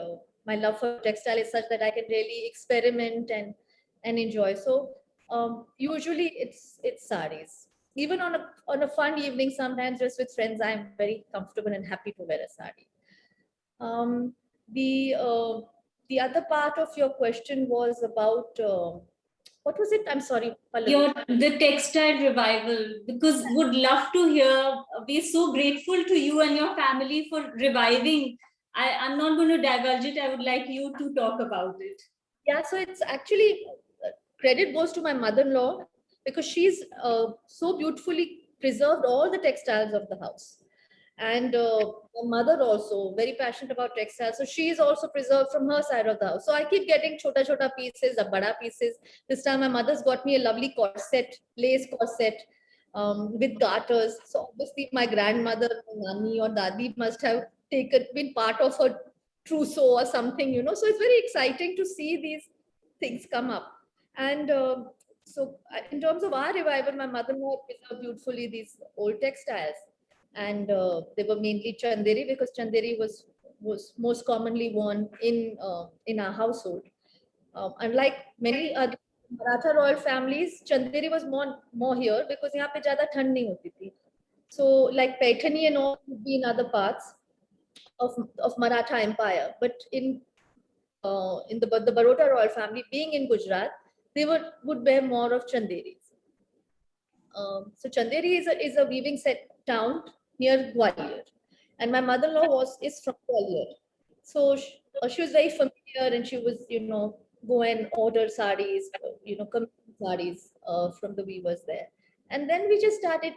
my love for textile is such that I can really experiment and enjoy. So usually it's saris. Even on a fun evening, sometimes just with friends, I'm very comfortable and happy to wear a sari. The other part of your question was about what was it? I'm sorry, Pallavi.
The textile revival, because would love to hear. We're so grateful to you and your family for reviving. I'm not going to divulge it. I would like you to talk about it.
Yeah, so it's actually credit goes to my mother-in-law, because she's so beautifully preserved all the textiles of the house. And my mother also very passionate about textiles, so she is also preserved from her side of the house. So I keep getting chota pieces, bada pieces. This time my mother's got me a lovely corset, lace corset, with garters. So obviously my grandmother, nani or dadi must have been part of her trousseau or something, you know. So it's very exciting to see these things come up. And so in terms of our revival, my mother-in-law preserved beautifully these old textiles. And they were mainly chanderi, because chanderi was most commonly worn in our household. Unlike many other Maratha royal families, chanderi was more here, because यहाँ पे ज़्यादा ठंड नहीं होती थी. So like Paithani and all would be in other parts of Maratha Empire, but in the Baroda royal family being in Gujarat, they would wear more of chanderis. So Chanderi is a weaving set town near Gwalior, and my mother-in-law is from Gwalior. So she was very familiar, and she was, go and order sarees, sarees from the weavers there. And then we just started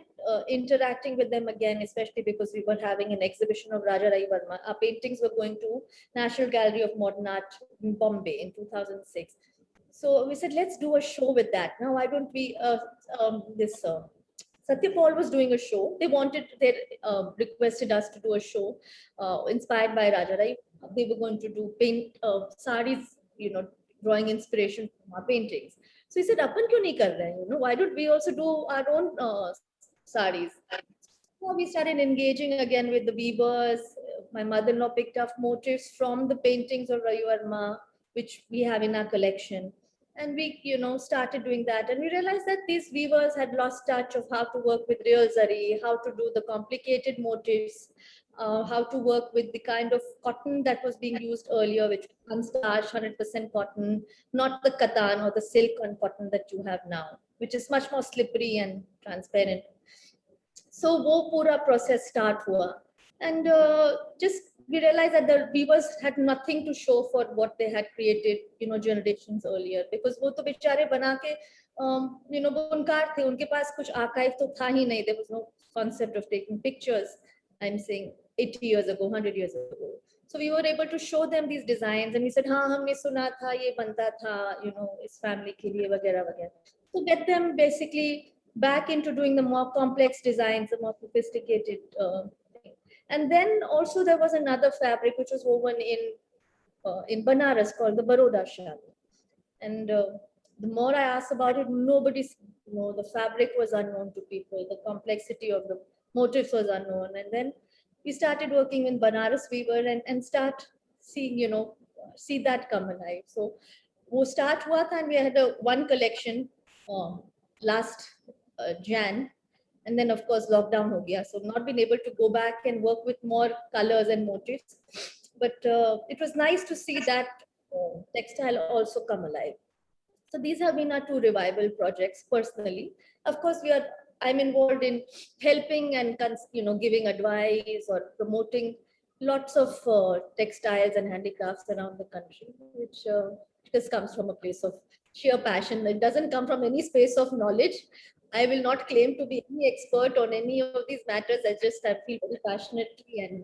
interacting with them again, especially because we were having an exhibition of Raja Rai Varma. Our paintings were going to National Gallery of Modern Art in Bombay in 2006. So we said, let's do a show with that. Now, why don't we, Satya Paul was doing a show. They requested us to do a show inspired by Raja Rai. They were going to do paint sarees, drawing inspiration from our paintings. So he said, "Apan kyun nahi kar rahe? Why don't we also do our own sarees?" So we started engaging again with the weavers. My mother-in-law picked up motifs from the paintings of Ravi Varma, which we have in our collection. And we, started doing that. And we realized that these weavers had lost touch of how to work with real zari, how to do the complicated motifs, how to work with the kind of cotton that was being used earlier, which was unstarched, 100% cotton, not the katan or the silk and cotton that you have now, which is much more slippery and transparent. So वो पूरा process start हुआ, and just we realized that the weavers had nothing to show for what they had created, generations earlier, because वो तो बेचारे बना के बुनकार थे, उनके पास कुछ archive तो था ही नहीं. There was no concept of taking pictures. I'm saying 80 years ago, 100 years ago. So we were able to show them these designs, and we said, हाँ हमने सुना था ये बनता था, इस family के लिए वगैरह वगैरह. So get them basically back into doing the more complex designs, the more sophisticated thing. And then also there was another fabric which was woven in Banaras called the Baroda Shali. And the more I asked about it, nobody, the fabric was unknown to people. The complexity of the motifs was unknown. And then we started working in Banaras weaver and start seeing, see that come alive. So we start work, and we had one collection last Jan, and then of course lockdown ho gaya, so not been able to go back and work with more colors and motifs, but it was nice to see that textile also come alive. So these have been our two revival projects personally. Of course, I'm involved in helping and giving advice or promoting lots of textiles and handicrafts around the country, which just comes from a place of sheer passion. It doesn't come from any space of knowledge. I will not claim to be any expert on any of these matters. I feel very passionately, and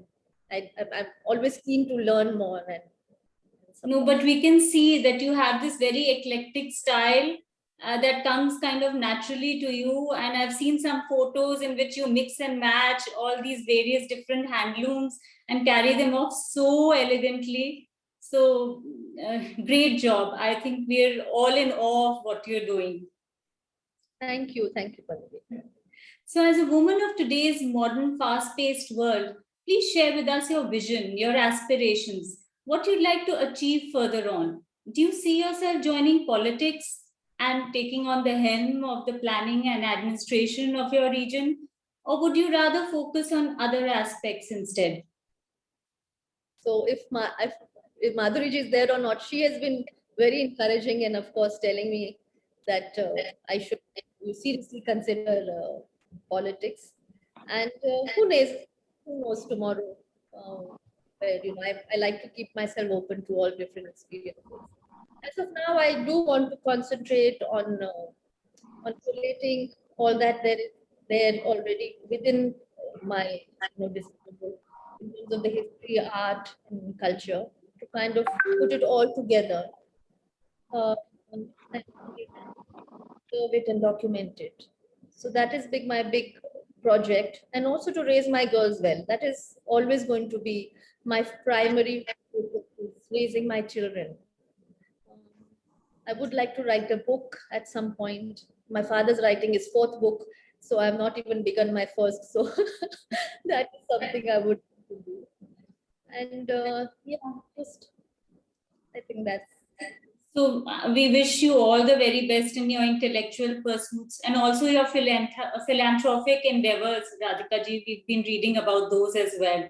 I'm always keen to learn more.
No, but we can see that you have this very eclectic style that comes kind of naturally to you. And I've seen some photos in which you mix and match all these various different handlooms and carry them off so elegantly. So great job. I think we're all in awe of what you're doing.
Thank you. Thank you, Pallavi.
So as a woman of today's modern, fast-paced world, please share with us your vision, your aspirations, what you'd like to achieve further on. Do you see yourself joining politics and taking on the helm of the planning and administration of your region? Or would you rather focus on other aspects instead?
So if Madhuriji is there or not, she has been very encouraging, and of course telling me that I should seriously consider politics. And who knows tomorrow? Where, I like to keep myself open to all different experiences. As of now, I do want to concentrate on collating all that there is there already within my discipline, in terms of the history, art, and culture, to kind of put it all together, and serve it and document it. So that is my big project, and also to raise my girls well. That is always going to be my primary focus, is raising my children. I would like to write a book at some point. My father's writing his 4th book, so I've not even begun my 1st. So that is something I would do. And I think that's.
So we wish you all the very best in your intellectual pursuits and also your philanthropic endeavors, Radhika ji. We've been reading about those as well.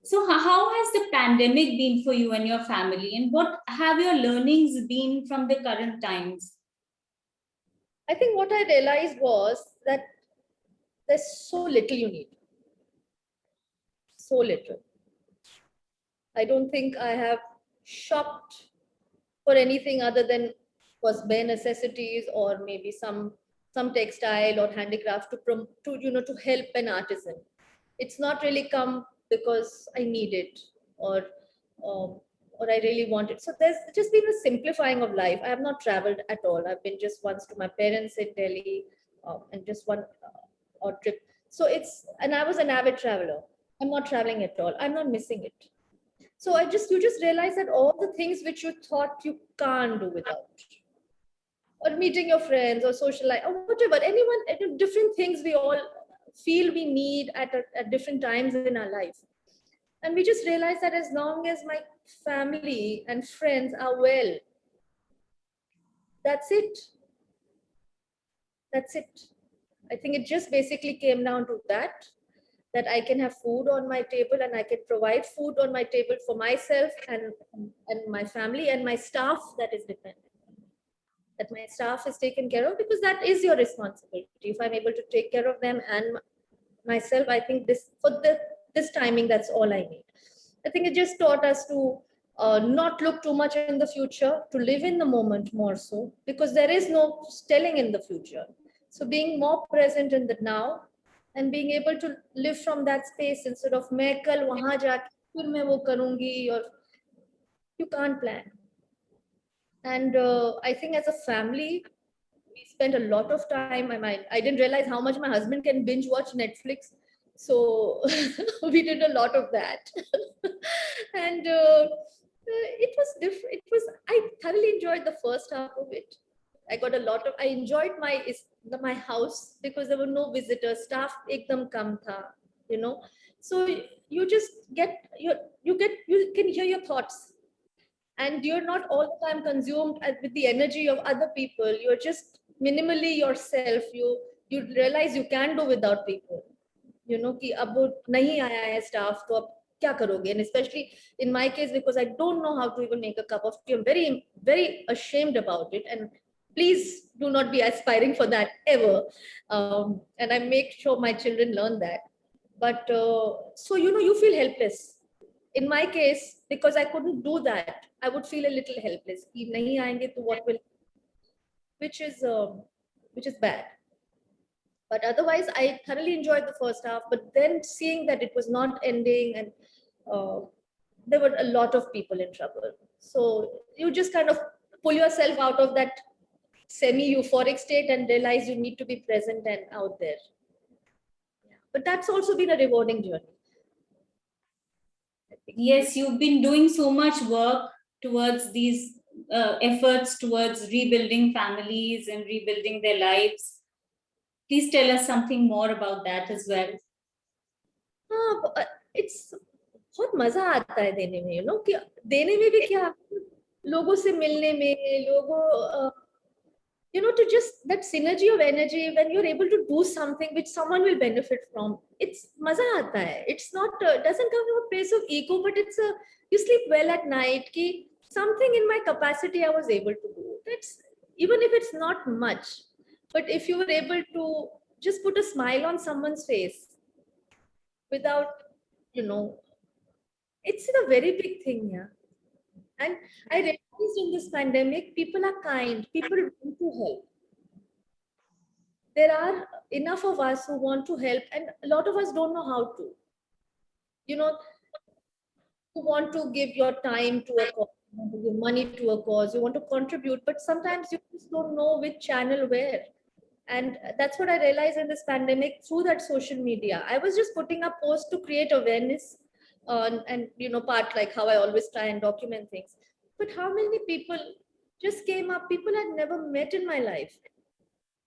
So how has the pandemic been for you and your family, and what have your learnings been from the current times?
I think what I realized was that there's so little you need. So little. I don't think I have shopped for anything other than was bare necessities or maybe some textile or handicraft to help an artisan. It's not really come because I need it or I really want it. So there's just been a simplifying of life. I have not traveled at all. I've been just once to my parents in Delhi and just one odd trip. So and I was an avid traveler. I'm not traveling at all. I'm not missing it. So you just realize that all the things which you thought you can't do without, or meeting your friends or social life or whatever, different things we all feel we need at different times in our life. And we just realize that as long as my family and friends are well, that's it. That's it. I think it just basically came down to that I can have food on my table and I can provide food on my table for myself and my family and my staff that is dependent. That my staff is taken care of, because that is your responsibility. If I'm able to take care of them and myself, I think this timing, that's all I need. I think it just taught us to not look too much in the future, to live in the moment more so, because there is no telling in the future. So being more present in the now and being able to live from that space instead of मैं कल वहाँ जाके फिर मैं वो करूँगी, or you can't plan. And I think as a family, we spent a lot of time. I didn't realize how much my husband can binge watch Netflix. So we did a lot of that. And it was different. I thoroughly enjoyed the first half of it. I enjoyed my house because there were no visitors. Staff ekdam kam tha, you know. So you just you can hear your thoughts. And you're not all the time consumed with the energy of other people. You're just minimally yourself. You realize you can do without people. You know, कि अब वो नहीं आया है staff, तो अब क्या करोगे? And especially in my case, because I don't know how to even make a cup of tea, I'm very, very ashamed about it. And please do not be aspiring for that ever. And I make sure my children learn that. But so, you feel helpless. In my case, because I couldn't do that, I would feel a little helpless. कि नहीं आएंगे तो what will, which is bad. But otherwise, I thoroughly enjoyed the first half. But then seeing that it was not ending, and there were a lot of people in trouble, so you just kind of pull yourself out of that semi-euphoric state and realize you need to be present and out there. Yeah. But that's also been a rewarding journey.
Yes, you've been doing so much work towards these efforts towards rebuilding families and rebuilding their lives. Please tell us something more about that as well.
It's बहुत मजा आता है देने में, कि देने में भी क्या, लोगों से मिलने में, to just that synergy of energy when you're able to do something which someone will benefit from. It's maza aata hai. It's not doesn't come from a place of ego, but it's you sleep well at night. Ki something in my capacity I was able to do. That's even if it's not much, but if you were able to just put a smile on someone's face without, it's a very big thing, yeah. And I realized in this pandemic, people are kind, people want to help. There are enough of us who want to help, and a lot of us don't know how to. You want to give your time to a cause, you want to give money to a cause, you want to contribute, but sometimes you just don't know which channel where. And that's what I realized in this pandemic through that social media. I was just putting up posts to create awareness. And part like how I always try and document things. But how many people just came up, people I'd never met in my life,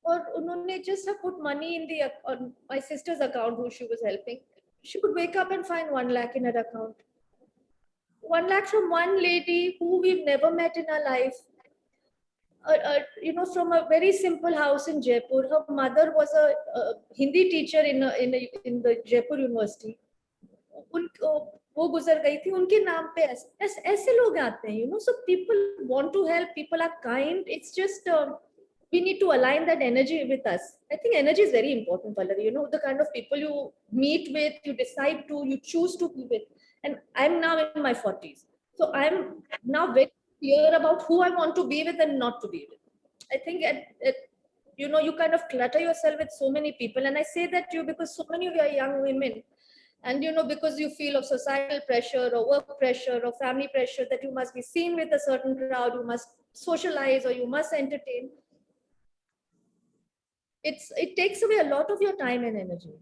or unhone just have put money in on my sister's account who she was helping. She could wake up and find 1 lakh in her account. 1 lakh from one lady who we've never met in our life. From a very simple house in Jaipur. Her mother was a Hindi teacher in the Jaipur University. वो गुजर गई थी, उनके नाम पे ऐसे लोग आते हैं, so people want to help, people are kind. It's just we need to align that energy with us. I think energy is very important, Pallavi. The kind of people you meet with, you decide to, you choose to be with. And I'm now in my 40s. So I'm now very clear about who I want to be with and not to be with. I think you kind of clutter yourself with so many people. And I say that to you because so many of you are young women. And because you feel of societal pressure or work pressure or family pressure that you must be seen with a certain crowd, you must socialize or you must entertain. It takes away a lot of your time and energy.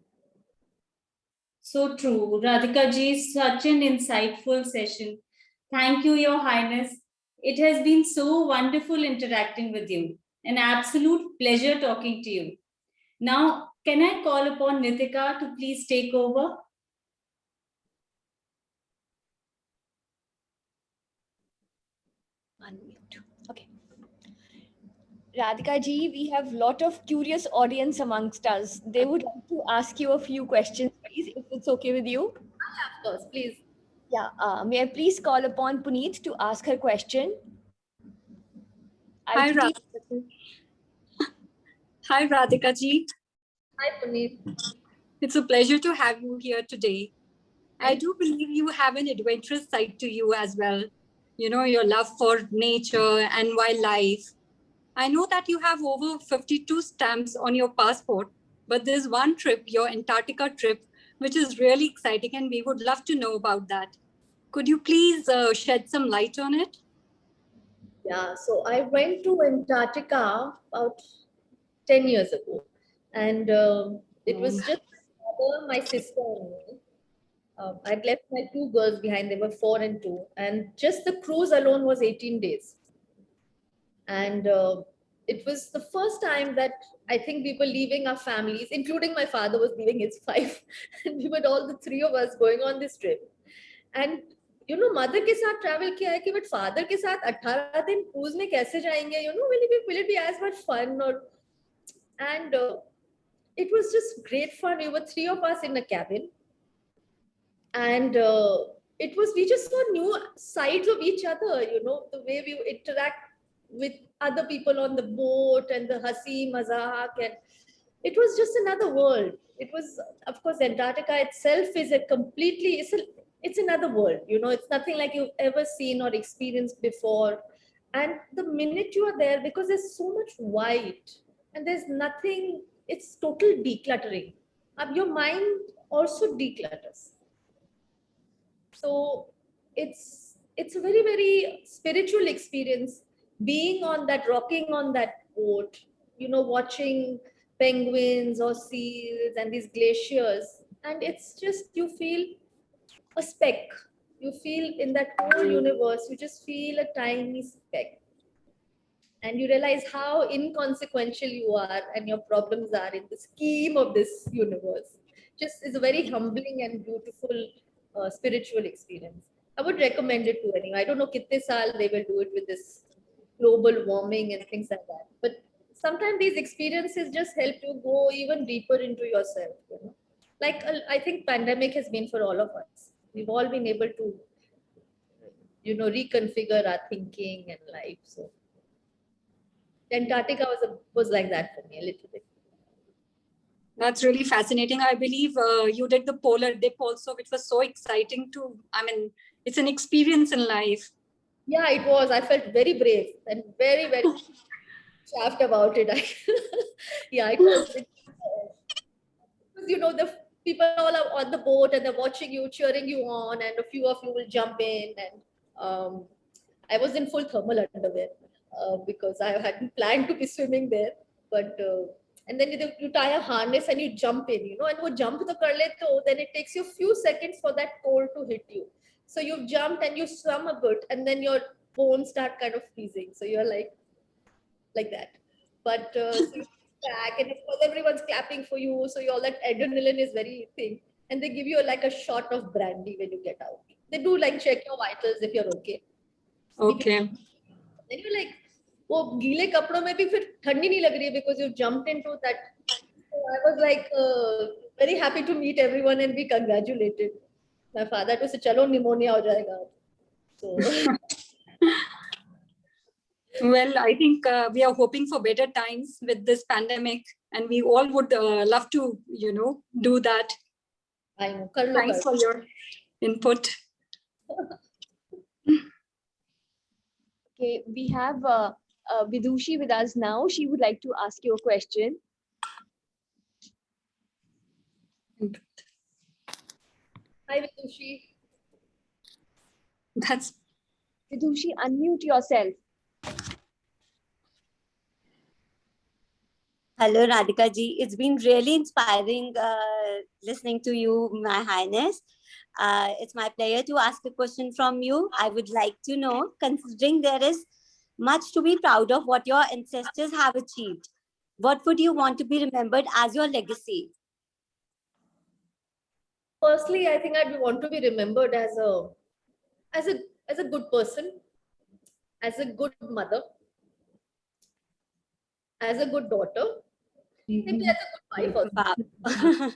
So true. Radhika ji, such an insightful session. Thank you, Your Highness. It has been so wonderful interacting with you. An absolute pleasure talking to you. Now, can I call upon Nitika to please take over?
Unmute. Okay. Radhika ji, we have a lot of curious audience amongst us. They would like to ask you a few questions, please, if it's okay with you.
Of course, please.
Yeah. May I please call upon Puneet to ask her question?
Hi, Radhika ji. Hi, Radhika ji.
Hi, Puneet.
It's a pleasure to have you here today. I do believe you have an adventurous side to you as well. Your love for nature and wildlife. I know that you have over 52 stamps on your passport, but there's one trip, your Antarctica trip, which is really exciting, and we would love to know about that. Could you please shed some light on it?
Yeah, so I went to Antarctica about 10 years ago, and it was just my sister and me. I'd left my 2 girls behind. They were 4 and 2, and just the cruise alone was 18 days. And it was the first time that I think we were leaving our families, including my father was leaving his 5, and we were all the 3 of us going on this trip. And mother के साथ travel किया है कि but father के साथ 18 दिन cruise में कैसे जाएंगे? Will it be as much fun? And it was just great fun. We were 3 of us in a cabin, and we just saw new sides of each other. The way we interact with other people on the boat and the hasi mazak, and it was just another world. It was, of course, Antarctica itself is it's another world. It's nothing like you've ever seen or experienced before. And the minute you are there, because there's so much white and there's nothing, it's total decluttering. Your mind also declutters. So it's a very, very spiritual experience being rocking on that boat, watching penguins or seals and these glaciers. And it's just, you feel a speck. You feel in that whole universe, you just feel a tiny speck. And you realize how inconsequential you are and your problems are in the scheme of this universe. Just is a very humbling and beautiful spiritual experience. I would recommend it to anyone. I don't know kitne saal they will do it with this global warming and things like that. But sometimes these experiences just help you go even deeper into yourself. Like I think pandemic has been for all of us. We've all been able to, reconfigure our thinking and life. So Antarctica was like that for me a little bit.
That's really fascinating. I believe you did the polar dip also, which was so exciting it's an experience in life.
Yeah, it was. I felt very brave and very, very chaffed about it. Yeah, it was. The people all are on the boat and they're watching you, cheering you on, and a few of you will jump in. And I was in full thermal underwear because I hadn't planned to be swimming there. But and then you tie a harness and you jump in, and wo jump to kar le to, then it takes you a few seconds for that cold to hit you. So you've jumped and you swum a bit, and then your bones start kind of freezing. So you're like that. But so you back, and of course everyone's clapping for you. So all that adrenaline is very thin, and they give you like a shot of brandy when you get out. They do like check your vitals if you're okay.
Okay.
Then you're like, वो गीले कपड़ों में भी फिर ठंडी नहीं लग रही है because you jumped into that. So I was like very happy to meet everyone and be congratulated. My father to say चलो pneumonia हो जाएगा. So
well, I think we are hoping for better times with this pandemic, and we all would love to do that.
I know.
Thanks for your input.
Okay, we have Vidushi with us now. She would like to ask you a question.
Hi, Vidushi.
That's
Vidushi, unmute yourself.
Hello, Radhika ji. It's been really inspiring listening to you, My Highness. It's my pleasure to ask a question from you. I would like to know, considering there is much to be proud of what your ancestors have achieved, what would you want to be remembered as your legacy?
Firstly, I think I'd want to be remembered as a good person, as a good mother, as a good daughter, maybe as a good wife also.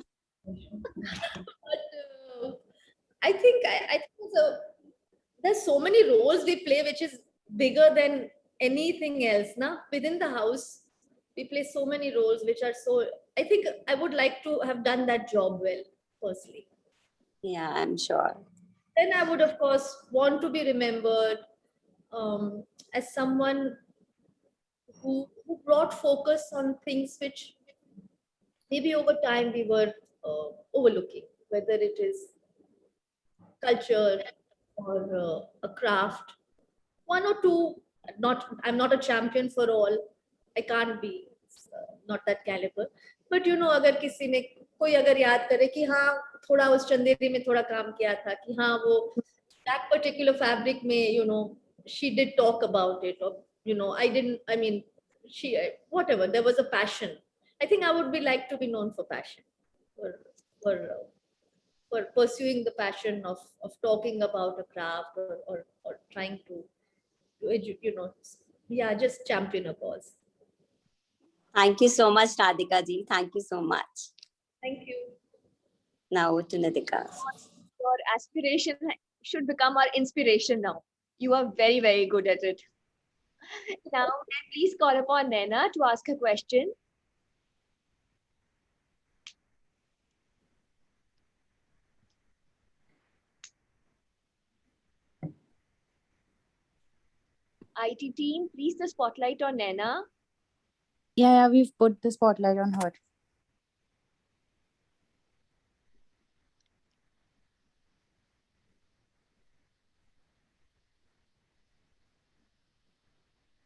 But I think there's so many roles we play which is bigger than anything else. Na? Within the house, we play so many roles which are so. I think I would like to have done that job well, firstly.
Yeah, I'm sure.
Then I would, of course, want to be remembered as someone who brought focus on things which maybe over time we were overlooking, whether it is culture or a craft. One or two, I'm not a champion for all. I can't be not that caliber. But you know, अगर किसी ने कोई अगर याद करे कि हाँ थोड़ा उस चंदेरी में थोड़ा काम किया था कि हाँ वो that particular fabric में you know she did talk about it, or you know I mean she whatever, there was a passion. I think I would be like to be known for passion, for pursuing the passion of talking about a craft or trying to you know, yeah, just champion a cause.
Thank you so much, Radhika ji. Thank you so much.
Thank you.
Now to Nidika.
Your aspiration should become our inspiration now. You are very, very good at it. Now, please call upon Naina to ask a question. IT team, please the spotlight on Naina.
Yeah, we've put the spotlight on her.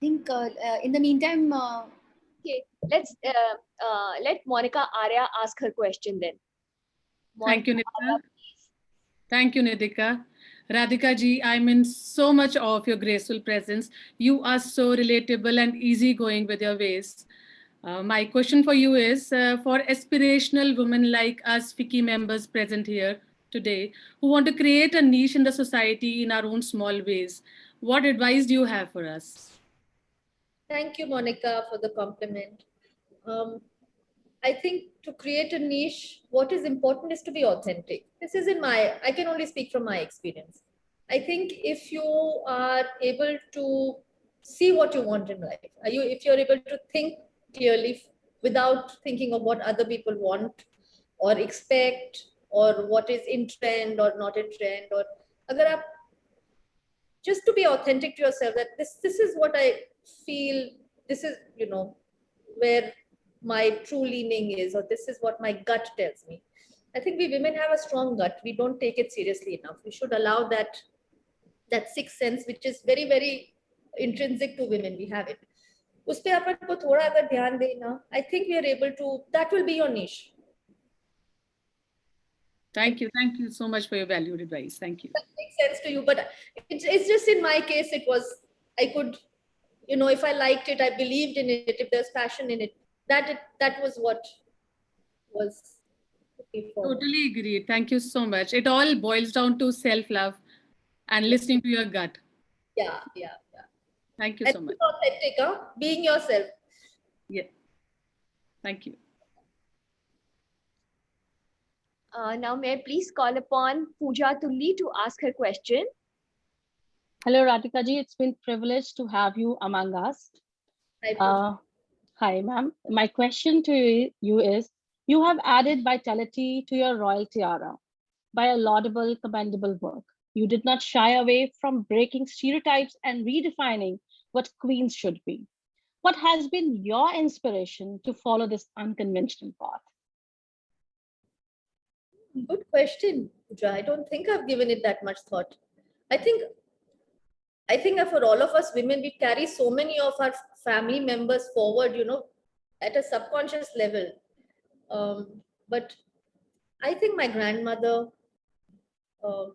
I think in the meantime,
okay, let's let Monica Arya ask her question then.
Thank you, Nidika. Thank you, Nidika. Radhika ji, I'm in so much awe of your graceful presence. You are so relatable and easygoing with your ways. My question for you is, for aspirational women like us, FICCI members present here today, who want to create a niche in the society in our own small ways, what advice do you have for us?
Thank you, Monica, for the compliment. I think to create a niche, what is important is to be authentic. This is I can only speak from my experience. I think if you are able to see what you want in life, if you're able to think clearly without thinking of what other people want or expect or what is in trend or not in trend, or just to be authentic to yourself, that this is what I feel, this is, you know, where my true leaning is, or this is what my gut tells me. I think we women have a strong gut. We don't take it seriously enough. We should allow that sixth sense, which is very, very intrinsic to women. We have it. उस पे अपन को थोड़ा अगर ध्यान देना, I think we are able to, that will be your niche.
Thank you so much for your valued advice. Thank you.
That makes sense to you, but it's just in my case, it was, I could, you know, if I liked it, I believed in it, if there's passion in it, that was what was.
Totally agree. Thank you so much. It all boils down to self-love and listening to your gut.
Yeah.
Thank you so much.
Authentic, huh? Being yourself.
Yeah. Thank you.
Now, may I please call upon Pooja Tulli to ask her question?
Hello, Radhika ji. It's been privileged to have you among us. Hi, ma'am. My question to you is, you have added vitality to your royal tiara by a laudable, commendable work. You did not shy away from breaking stereotypes and redefining what queens should be. What has been your inspiration to follow this unconventional path?
Good question, Pooja. I don't think I've given it that much thought. I think for all of us women, we carry so many of our family members forward, at a subconscious level. But I think my grandmother,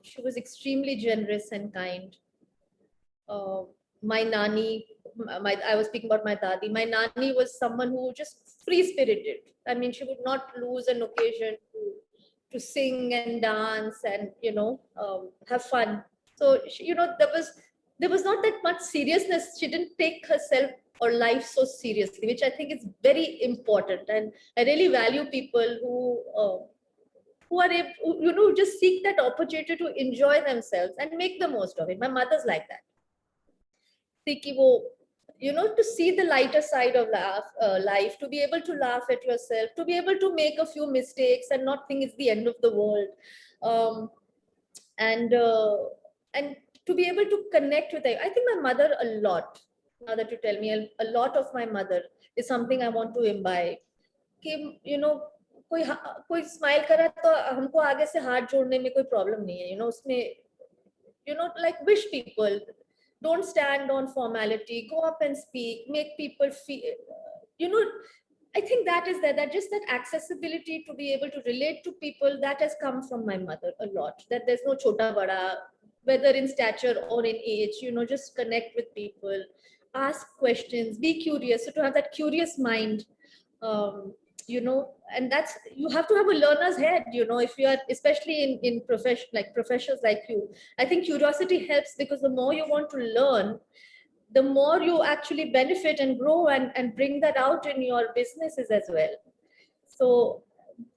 she was extremely generous and kind. My nani, I was speaking about my dadi. My nani was someone who was just free-spirited. I mean, she would not lose an occasion to sing and dance and have fun. So she, there was not that much seriousness. She didn't take herself or life so seriously, which I think is very important. And I really value people who are able, just seek that opportunity to enjoy themselves and make the most of it. My mother's like that. To see the lighter side of life, to be able to laugh at yourself, to be able to make a few mistakes and not think it's the end of the world, and to be able to connect with it. I think my mother a lot. Now that you tell me, a lot of my mother is something I want to imbibe. कोई smile करा तो हमको आगे से हाथ जोड़ने में कोई प्रॉब्लम नहीं है, उसमें like wish people. Don't stand on formality, go up and speak, make people feel, I think that is there, that just that accessibility to be able to relate to people, that has come from my mother a lot, that there's no chota bada, whether in stature or in age, just connect with people, ask questions, be curious. So to have that curious mind, and that's, you have to have a learner's head, if you are, especially in professions like you. I think curiosity helps, because the more you want to learn, the more you actually benefit and grow and bring that out in your businesses as well. So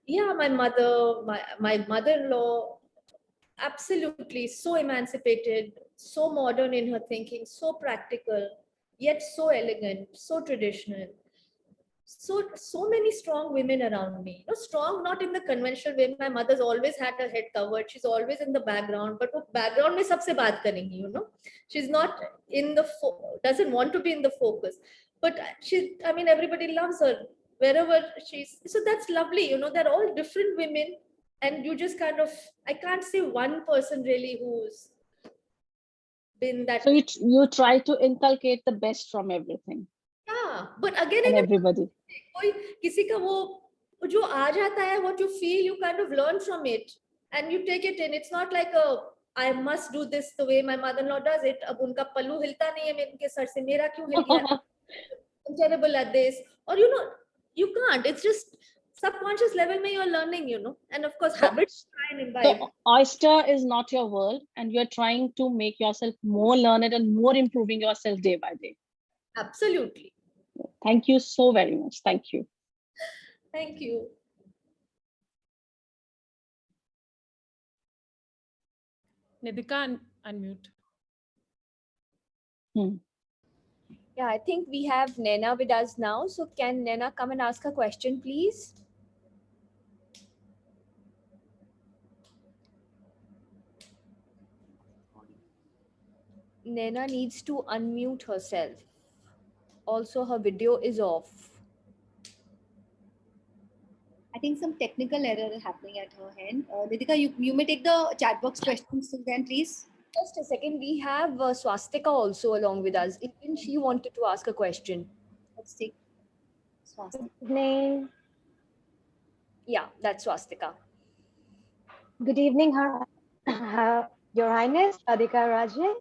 yeah, my mother-in-law, absolutely so emancipated, so modern in her thinking, so practical, yet so elegant, so traditional. So many strong women around me. Strong not in the conventional way. My mother's always had her head covered. She's always in the background, but background mein sabse baat karengi, She's not in the doesn't want to be in the focus. But everybody loves her wherever she's. So that's lovely, They're all different women, and you just kind of, I can't say one person really who's been that.
So you try to inculcate the best from everything.
Yeah, but again,
and everybody.
कोई किसी का वो जो आ जाता है, what you feel, you kind of learn from it and you take it in. It's not like I must do this the way my mother-in-law does it. अब उनका पल्लू हिलता नहीं है उनके सर से, मेरा क्यों हिल गया? I'm terrible at this, or you can't. It's just subconscious level में you're learning, and of course habits try and imbibe.
So oyster is not your world, and you're trying to make yourself more learned and more improving yourself day by day.
Absolutely.
Thank you so very much. Thank you.
Thank you.
Nidika, unmute.
Yeah, I think we have Nena with us now. So can Nena come and ask a question, please? Nena needs to unmute herself. Also, her video is off.
I think some technical error is happening at her end. Nidika, you may take the chat box questions till then, please.
Just a second. We have Swastika also along with us. Even she wanted to ask a question.
Let's take Swastika.
Good evening.
Yeah, that's Swastika.
Good evening, Your Highness, Radhika Rajan.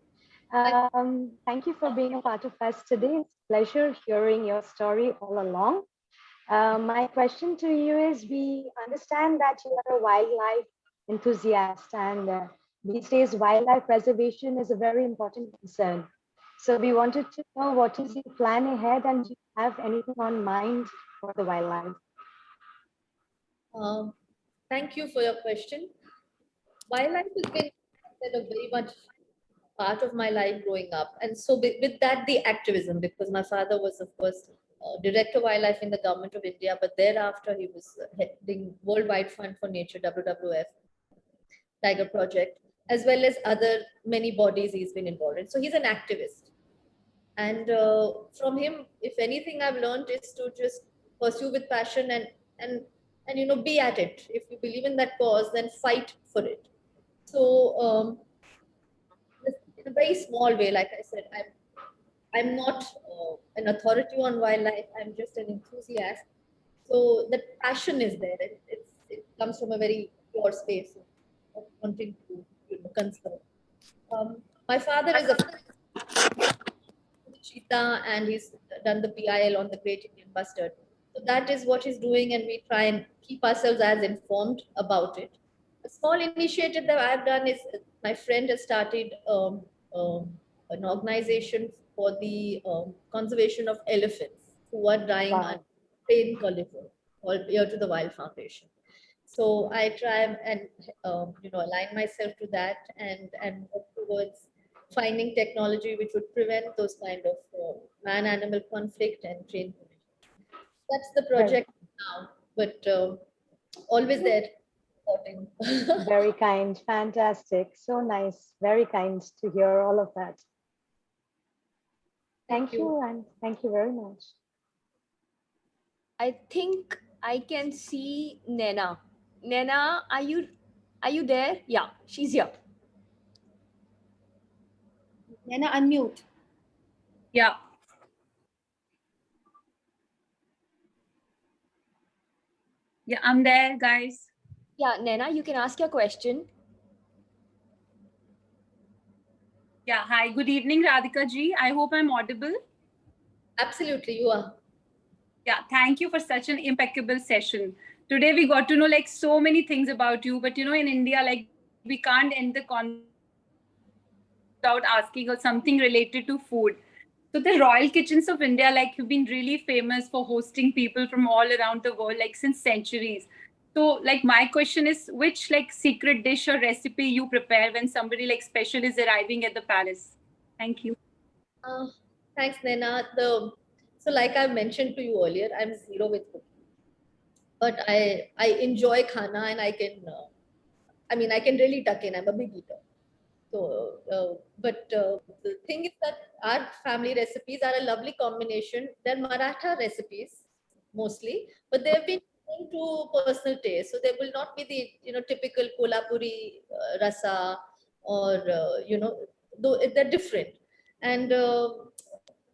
Thank you for being a part of us today. It's a pleasure hearing your story all along. My question to you is, we understand that you are a wildlife enthusiast, and these days wildlife preservation is a very important concern. So we wanted to know, what is your plan ahead, and do you have anything on mind for the wildlife?
Thank you for your question. Wildlife has been a very much part of my life growing up, and so with that, the activism, because my father was, of course, Director of Wildlife in the Government of India, but thereafter he was heading Worldwide Fund for Nature, WWF, Tiger Project. as well as other many bodies he's been involved in. So he's an activist. And from him, if anything I've learned is to just pursue with passion and you know, be at it. If you believe in that cause, then fight for it. So in a very small way, like I said, I'm not an authority on wildlife. I'm just an enthusiast. So the passion is there. It comes from a very pure space of wanting to, you know, conserve. My father is a cheetah, and he's done the PIL on the Great Indian Bustard. So that is what he's doing, and we try and keep ourselves as informed about it. A small initiative that I've done is my friend has started an organization for the conservation of elephants who are dying
Wow.
in California, called Ear to the Wild Foundation. So I try and you know, align myself to that and work towards finding technology which would prevent those kind of man-animal conflict and train collision. That's the project now, but always there. Supporting.
Very kind, fantastic, so nice, very kind to hear all of that. Thank you, and thank you very much.
I think I can see Nena. Nena, are you there? Yeah, she's here.
Nena, unmute.
Yeah. Yeah, I'm there, guys.
Yeah, Nena, you can ask your question.
Yeah, hi, good evening, Radhika ji. I hope I'm audible.
Absolutely, you are.
Yeah, thank you for such an impeccable session. Today we got to know like so many things about you, but you know, in India, like we can't end the conversation without asking or something related to food. So the Royal Kitchens of India, like, have been really famous for hosting people from all around the world, like since centuries. So like my question is, which like secret dish or recipe you prepare when somebody like special is arriving at the palace? Thank you.
Thanks, Nena. So like I mentioned to you earlier, I'm zero with cooking, but I enjoy khana, and I can really tuck in. I'm a big eater. So, but the thing is that our family recipes are a lovely combination. They're Maratha recipes mostly, but they've been to personal taste. So there will not be the typical Kolhapuri rasa, or though they're different. And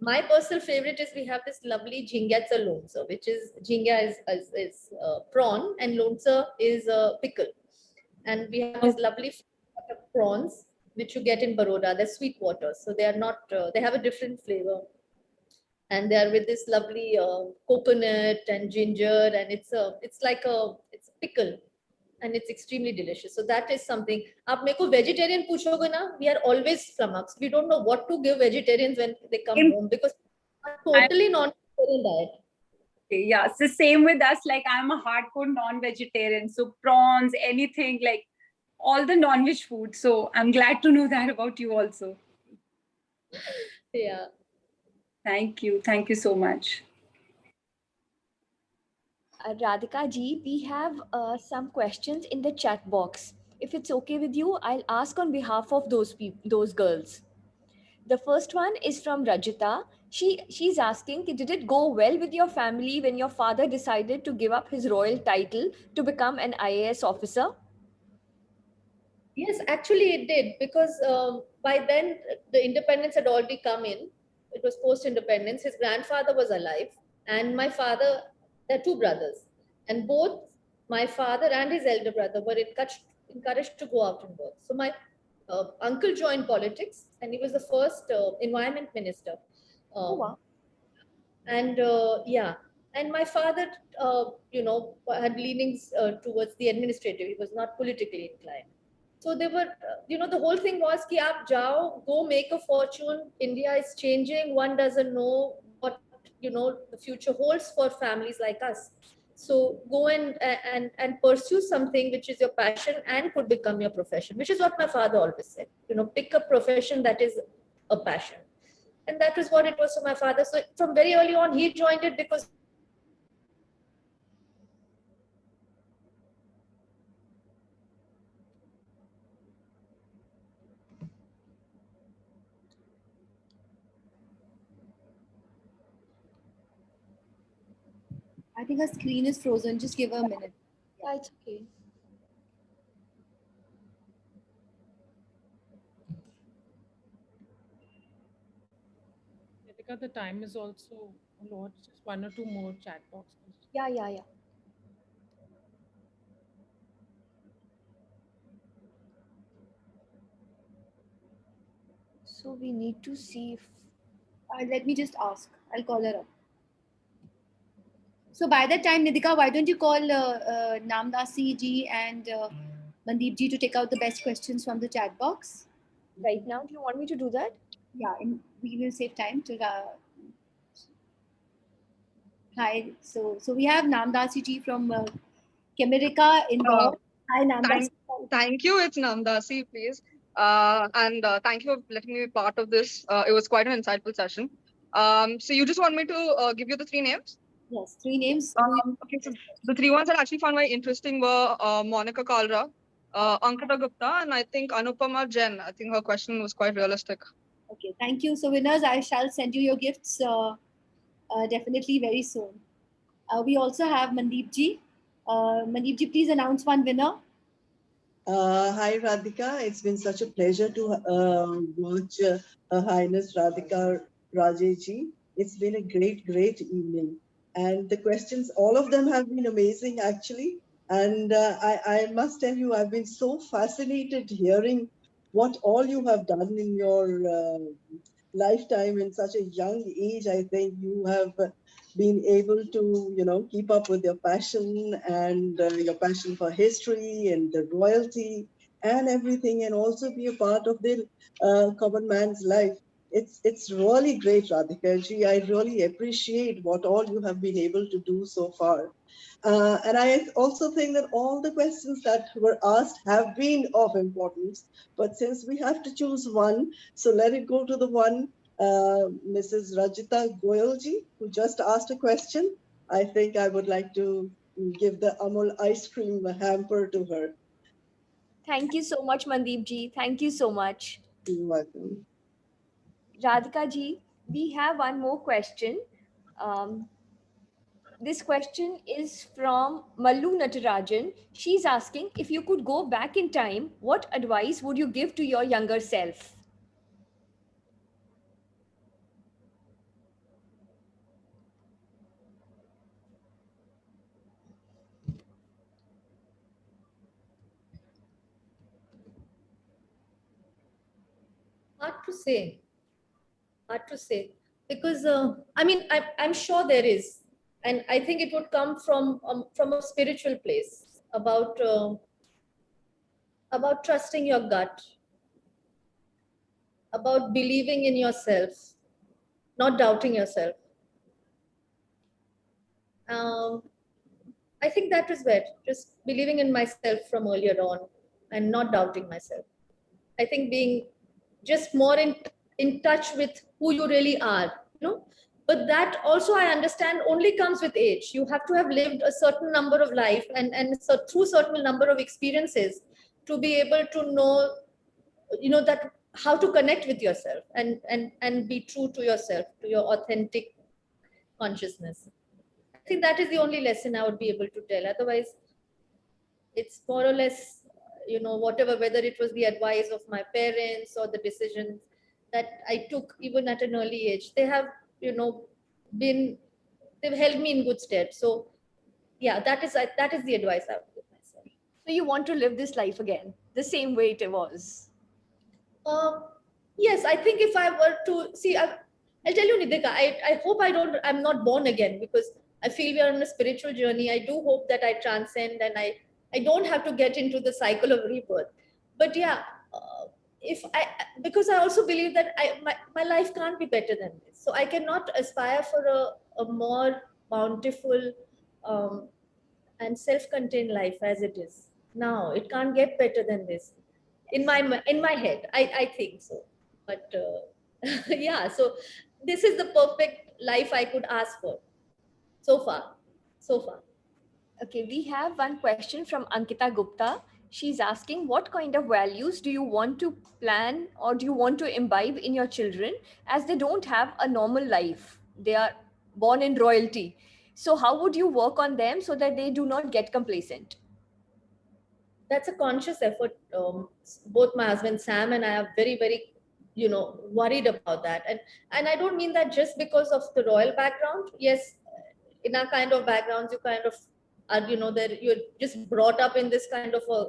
my personal favorite is we have this lovely jhingyatsa lonsa, which is jhingya is prawn, and lonsa is pickle. And we have this lovely prawns which you get in Baroda. They're sweet water, so they are not. They have a different flavor, and they are with this lovely coconut and ginger, and it's a pickle, and it's extremely delicious. So that is something. आप मेरे को vegetarian पूछोगे ना, we are always flummoxed. We don't know what to give vegetarians when they come home, because totally non-vegetarian diet.
Yeah, it's the same with us. Like I'm a hardcore non-vegetarian, so prawns, anything like all the non-veg food. So I'm glad to know that about you also.
Yeah.
Thank you. Thank you so much.
Radhika ji, we have some questions in the chat box. If it's okay with you, I'll ask on behalf of those girls. The first one is from Rajita. She's asking, did it go well with your family when your father decided to give up his royal title to become an IAS officer?
Yes, actually it did, because by then the independence had already come in. It was post-independence. His grandfather was alive, and my father, there are two brothers, and both my father and his elder brother were encouraged to go out and work. So my uncle joined politics, and he was the first environment minister.
Oh, wow.
And and my father, had leanings towards the administrative. He was not politically inclined. So they were, the whole thing was ki aap jao, go make a fortune. India is changing. One doesn't know what, the future holds for families like us. So go and pursue something which is your passion and could become your profession, which is what my father always said. Pick a profession that is a passion. And that is what it was for my father. So from very early on, he joined it because
I think her screen is frozen. Just give her a minute.
Yeah, it's okay.
Nitika, the time is also a lot. Just one or two more chat boxes.
Yeah. So we need to see if...
Let me just ask. I'll call her up. So by that time, Nidika, why don't you call Namdasi ji and Mandeep ji to take out the best questions from the chat box?
Right now, do you want me to do that?
Yeah, we will save time to. Hi, so we have Namdasi ji from Kemerica, Indore. Hi, Namdasi.
Thank you. It's Namdasi, please. And thank you for letting me be part of this. It was quite an insightful session. So you just want me to give you the 3 names?
Yes, 3 names.
Okay, so the 3 ones that I actually found very interesting were Monica Kalra, Ankita Gupta, and I think Anupama Jain. I think her question was quite realistic.
Okay, thank you. So winners, I shall send you your gifts definitely very soon. We also have Mandeep ji. Mandeep ji, please announce one winner.
Hi Radhika, it's been such a pleasure to watch Her Highness Radhika Rajeji. It's been a great evening. And the questions, all of them have been amazing actually. And I must tell you, I've been so fascinated hearing what all you have done in your lifetime in such a young age. I think you have been able to, keep up with your passion and your passion for history and the royalty and everything, and also be a part of the common man's life. It's really great, Radhika ji. I really appreciate what all you have been able to do so far. And I also think that all the questions that were asked have been of importance, but since we have to choose one, so let it go to the one, Mrs. Rajita Goyalji, who just asked a question. I think I would like to give the Amul ice cream hamper to her.
Thank you so much, Mandeep ji. Thank you so much.
You're welcome.
Radhika ji, we have one more question. This question is from Mallu Natarajan. She's asking, if you could go back in time, what advice would you give to your younger self?
Hard to say, because I mean, I'm sure there is, and I think it would come from a spiritual place, about trusting your gut, about believing in yourself, not doubting yourself. I think that is where, just believing in myself from earlier on and not doubting myself. I think being just more in touch with who you really are, but that also, I understand, only comes with age. You have to have lived a certain number of life and so through certain number of experiences to be able to know, that how to connect with yourself and be true to yourself, to your authentic consciousness. I think that is the only lesson I would be able to tell. Otherwise, it's more or less, whatever, whether it was the advice of my parents or the decisions that I took even at an early age, they have, they've held me in good stead. So yeah, that is the advice I would give myself.
So you want to live this life again, the same way it was?
Yes, I think if I were to see, I'll tell you, Nidika, I hope I'm not born again, because I feel we are on a spiritual journey. I do hope that I transcend and I don't have to get into the cycle of rebirth. But yeah, because I also believe that my life can't be better than this. So I cannot aspire for a more bountiful and self-contained life as it is now. It can't get better than this in my head. I think so. But yeah, so this is the perfect life I could ask for so far.
Okay, we have one question from Ankita Gupta. She's asking, what kind of values do you want to plan or do you want to imbibe in your children, as they don't have a normal life? They are born in royalty. So how would you work on them so that they do not get complacent?
That's a conscious effort. Both my husband Sam and I are very, very, worried about that. And I don't mean that just because of the royal background. Yes, in our kind of backgrounds, you kind of are, that you're just brought up in this kind of a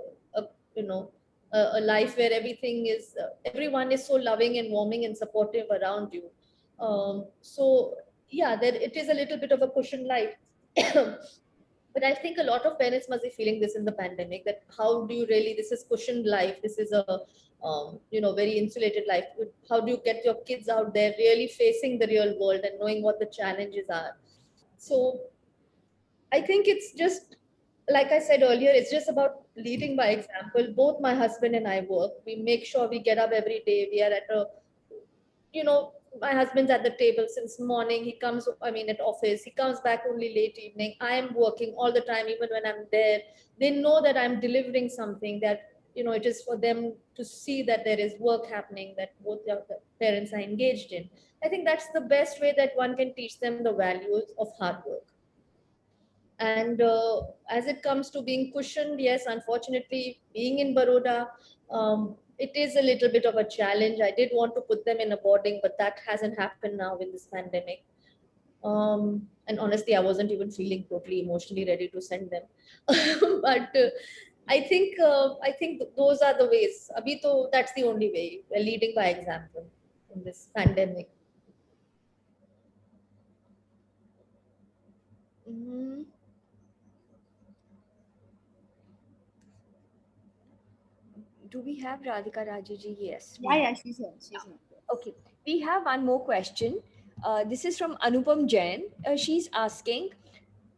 life where everything is, everyone is so loving and warming and supportive around you. So yeah, it is a little bit of a cushion life. But I think a lot of parents must be feeling this in the pandemic, that how do you really, this is cushioned life. This is a, very insulated life. How do you get your kids out there really facing the real world and knowing what the challenges are? So I think it's just, like I said earlier, it's just about leading by example. Both my husband and I work. We make sure we get up every day. We are at a, my husband's at the table since morning. He comes, at office. He comes back only late evening. I am working all the time, even when I'm there. They know that I'm delivering something, that, it is for them to see that there is work happening, that both the parents are engaged in. I think that's the best way that one can teach them the values of hard work. And as it comes to being cushioned, yes, unfortunately, being in Baroda, it is a little bit of a challenge. I did want to put them in a boarding, but that hasn't happened now in this pandemic. And honestly, I wasn't even feeling totally emotionally ready to send them. But I think those are the ways. Abhi to, that's the only way. We're leading by example in this pandemic. Mm-hmm. Do we have Radhika Rajaji? Yes.
Yeah, she's here. She's here. Okay. We have one more question. This is from Anupam Jain. She's asking,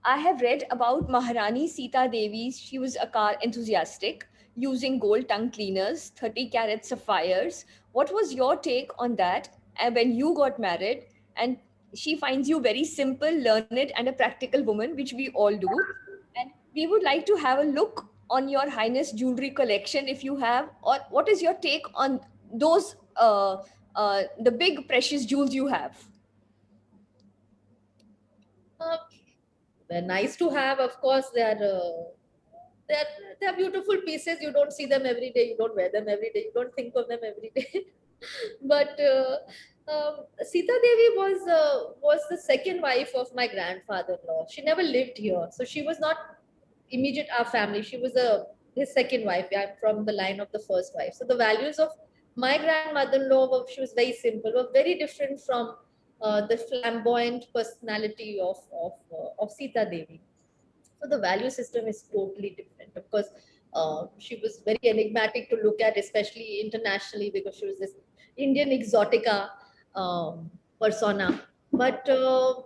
I have read about Maharani Sita Devi. She was a car enthusiastic, using gold tongue cleaners, 30 carat sapphires. What was your take on that? And when you got married, and she finds you very simple, learned, and a practical woman, which we all do. And we would like to have a look on your Highness jewelry collection, if you have, or what is your take on those, the big precious jewels you have?
They're nice to have, of course. They're beautiful pieces. You don't see them every day. You don't wear them every day. You don't think of them every day. But Sita Devi was the second wife of my grandfather-in-law. She never lived here, so she was not immediate our family. She was his second wife. I'm from the line of the first wife. So the values of my grandmother-in-law, she was very simple, were very different from the flamboyant personality of Sita Devi. So the value system is totally different. Of course, she was very enigmatic to look at, especially internationally, because she was this Indian exotica persona. But the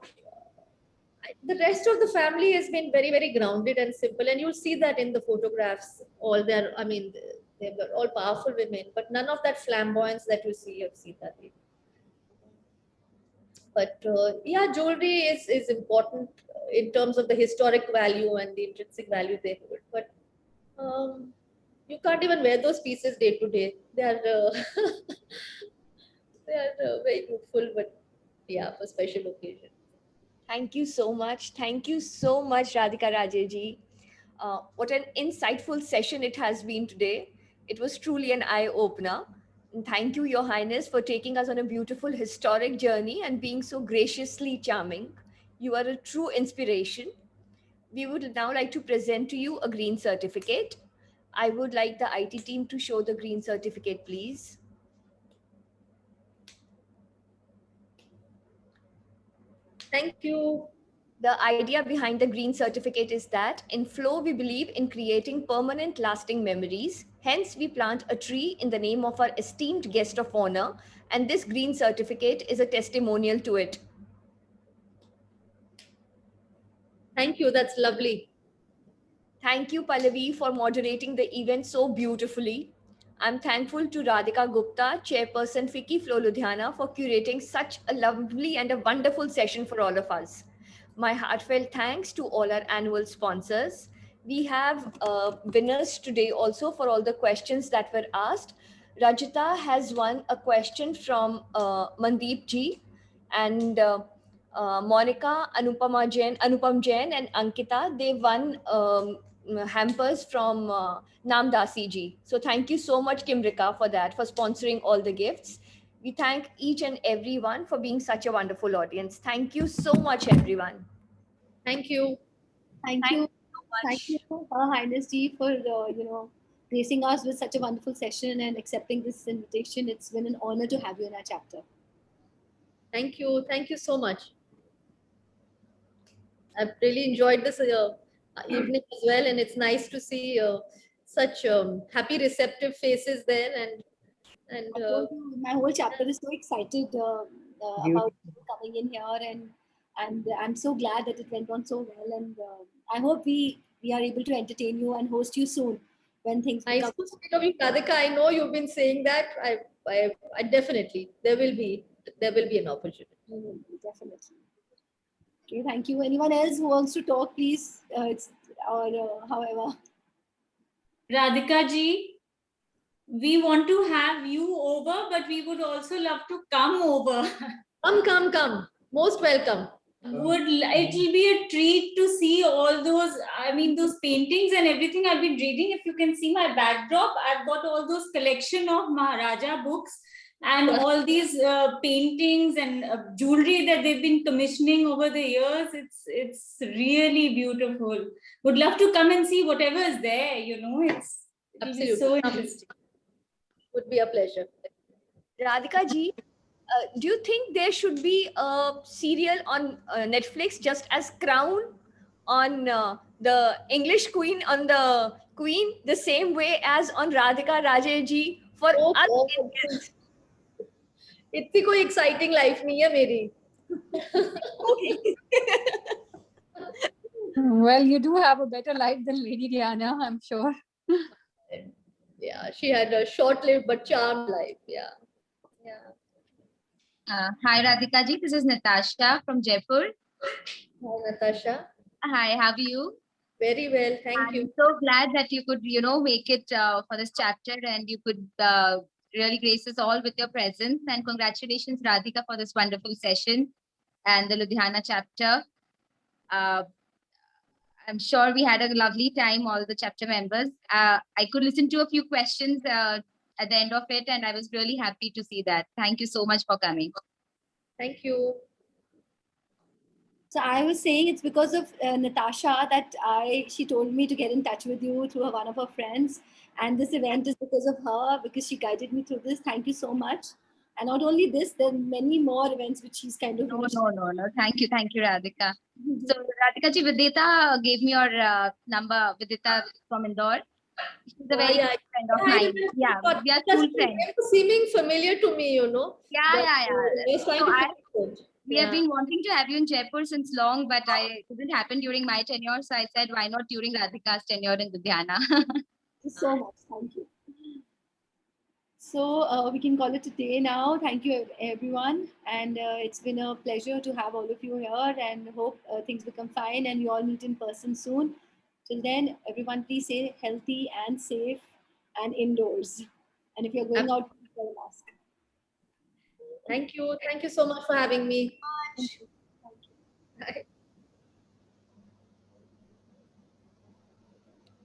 rest of the family has been very, very grounded and simple. And you'll see that in the photographs. They were all powerful women, but none of that flamboyance that you see of Sita Devi. But yeah, jewelry is important in terms of the historic value and the intrinsic value they hold. But you can't even wear those pieces day to day. They are very beautiful, but yeah, for special occasions.
Thank you so much. Thank you so much, Radhika Rajeji. What an insightful session it has been today. It was truly an eye-opener. And thank you, Your Highness, for taking us on a beautiful historic journey and being so graciously charming. You are a true inspiration. We would now like to present to you a green certificate. I would like the IT team to show the green certificate, please.
Thank you.
The idea behind the green certificate is that in Flow, we believe in creating permanent lasting memories. Hence, we plant a tree in the name of our esteemed guest of honor, and this green certificate is a testimonial to it.
Thank you. That's lovely.
Thank you, Pallavi, for moderating the event so beautifully. I'm thankful to Radhika Gupta, Chairperson FICCI Flow Ludhiana, for curating such a lovely and a wonderful session for all of us. My heartfelt thanks to all our annual sponsors. We have winners today also for all the questions that were asked. Rajita has won a question from Mandeep ji, and Monica, Anupam Jain and Ankita, they won hampers from Naam Dasi ji. So thank you so much, Kimrika, for that, for sponsoring all the gifts. We thank each and everyone for being such a wonderful audience. Thank you so much, everyone.
Thank you.
Thank you. Thank you, Her Highness Ji, for gracing us with such a wonderful session and accepting this invitation. It's been an honor to have you in our chapter.
Thank you. Thank you so much. I've really enjoyed this evening as well, and it's nice to see such happy, receptive faces there. And
my whole chapter is so excited about coming in here, and I'm so glad that it went on so well. And I hope we are able to entertain you and host you soon when things
nice
become.
to speak of you, Radhika. I know you've been saying that. I definitely there will be an opportunity.
Definitely. Okay, thank you. Anyone else who wants to talk, please, however.
Radhika ji, we want to have you over, but we would also love to come over.
Come. Most welcome.
It will be a treat to see all those, those paintings and everything I've been reading. If you can see my backdrop, I've got all those collection of Maharaja books and all these paintings and jewelry that they've been commissioning over the years. It's really beautiful. Would love to come and see whatever is there, it'll be so interesting.
Would be a pleasure.
Radhika ji, do you think there should be a serial on Netflix just as Crown on the English Queen, on the Queen, the same way as on Radhika Raje ji for us Indians?
इतनी कोई exciting life नहीं है मेरी.
Well, you do have a better life than Lady Diana, I'm sure.
Yeah, she had a short-lived but charmed life. Yeah.
Hi, Radhika ji. This is Natasha from Jaipur.
Hi, Natasha.
Hi, how are you?
Very well, thank you.
I'm so glad that you could, make it for this chapter, and you could really grace us all with your presence. And congratulations, Radhika, for this wonderful session and the Ludhiana chapter. I'm sure we had a lovely time, all the chapter members. I could listen to a few questions at the end of it, and I was really happy to see that. Thank you so much for coming.
Thank you.
So I was saying it's because of Natasha that she told me to get in touch with you through one of her friends. And this event is because of her, because she guided me through this. Thank you so much. And not only this, there are many more events which she's kind of...
No. Thank you, Radhika. So Radhika ji, Vidita gave me your number, Vidita from Indore. She's a very good friend of mine. Yeah, we are school friends.
Seeming familiar to me,
Yeah.
So
we have been wanting to have you in Jaipur since long, but it didn't happen during my tenure. So I said, why not during Radhika's tenure in Ludhiana?
Thank you so much. Thank you. So we can call it a day now. Thank you, everyone. And it's been a pleasure to have all of you here, and hope things become fine and you all meet in person soon. Till then, everyone, please stay healthy and safe and indoors. And if you're going out, please wear a mask.
Thank you. Thank you so much for having me.
Thank you.
Bye.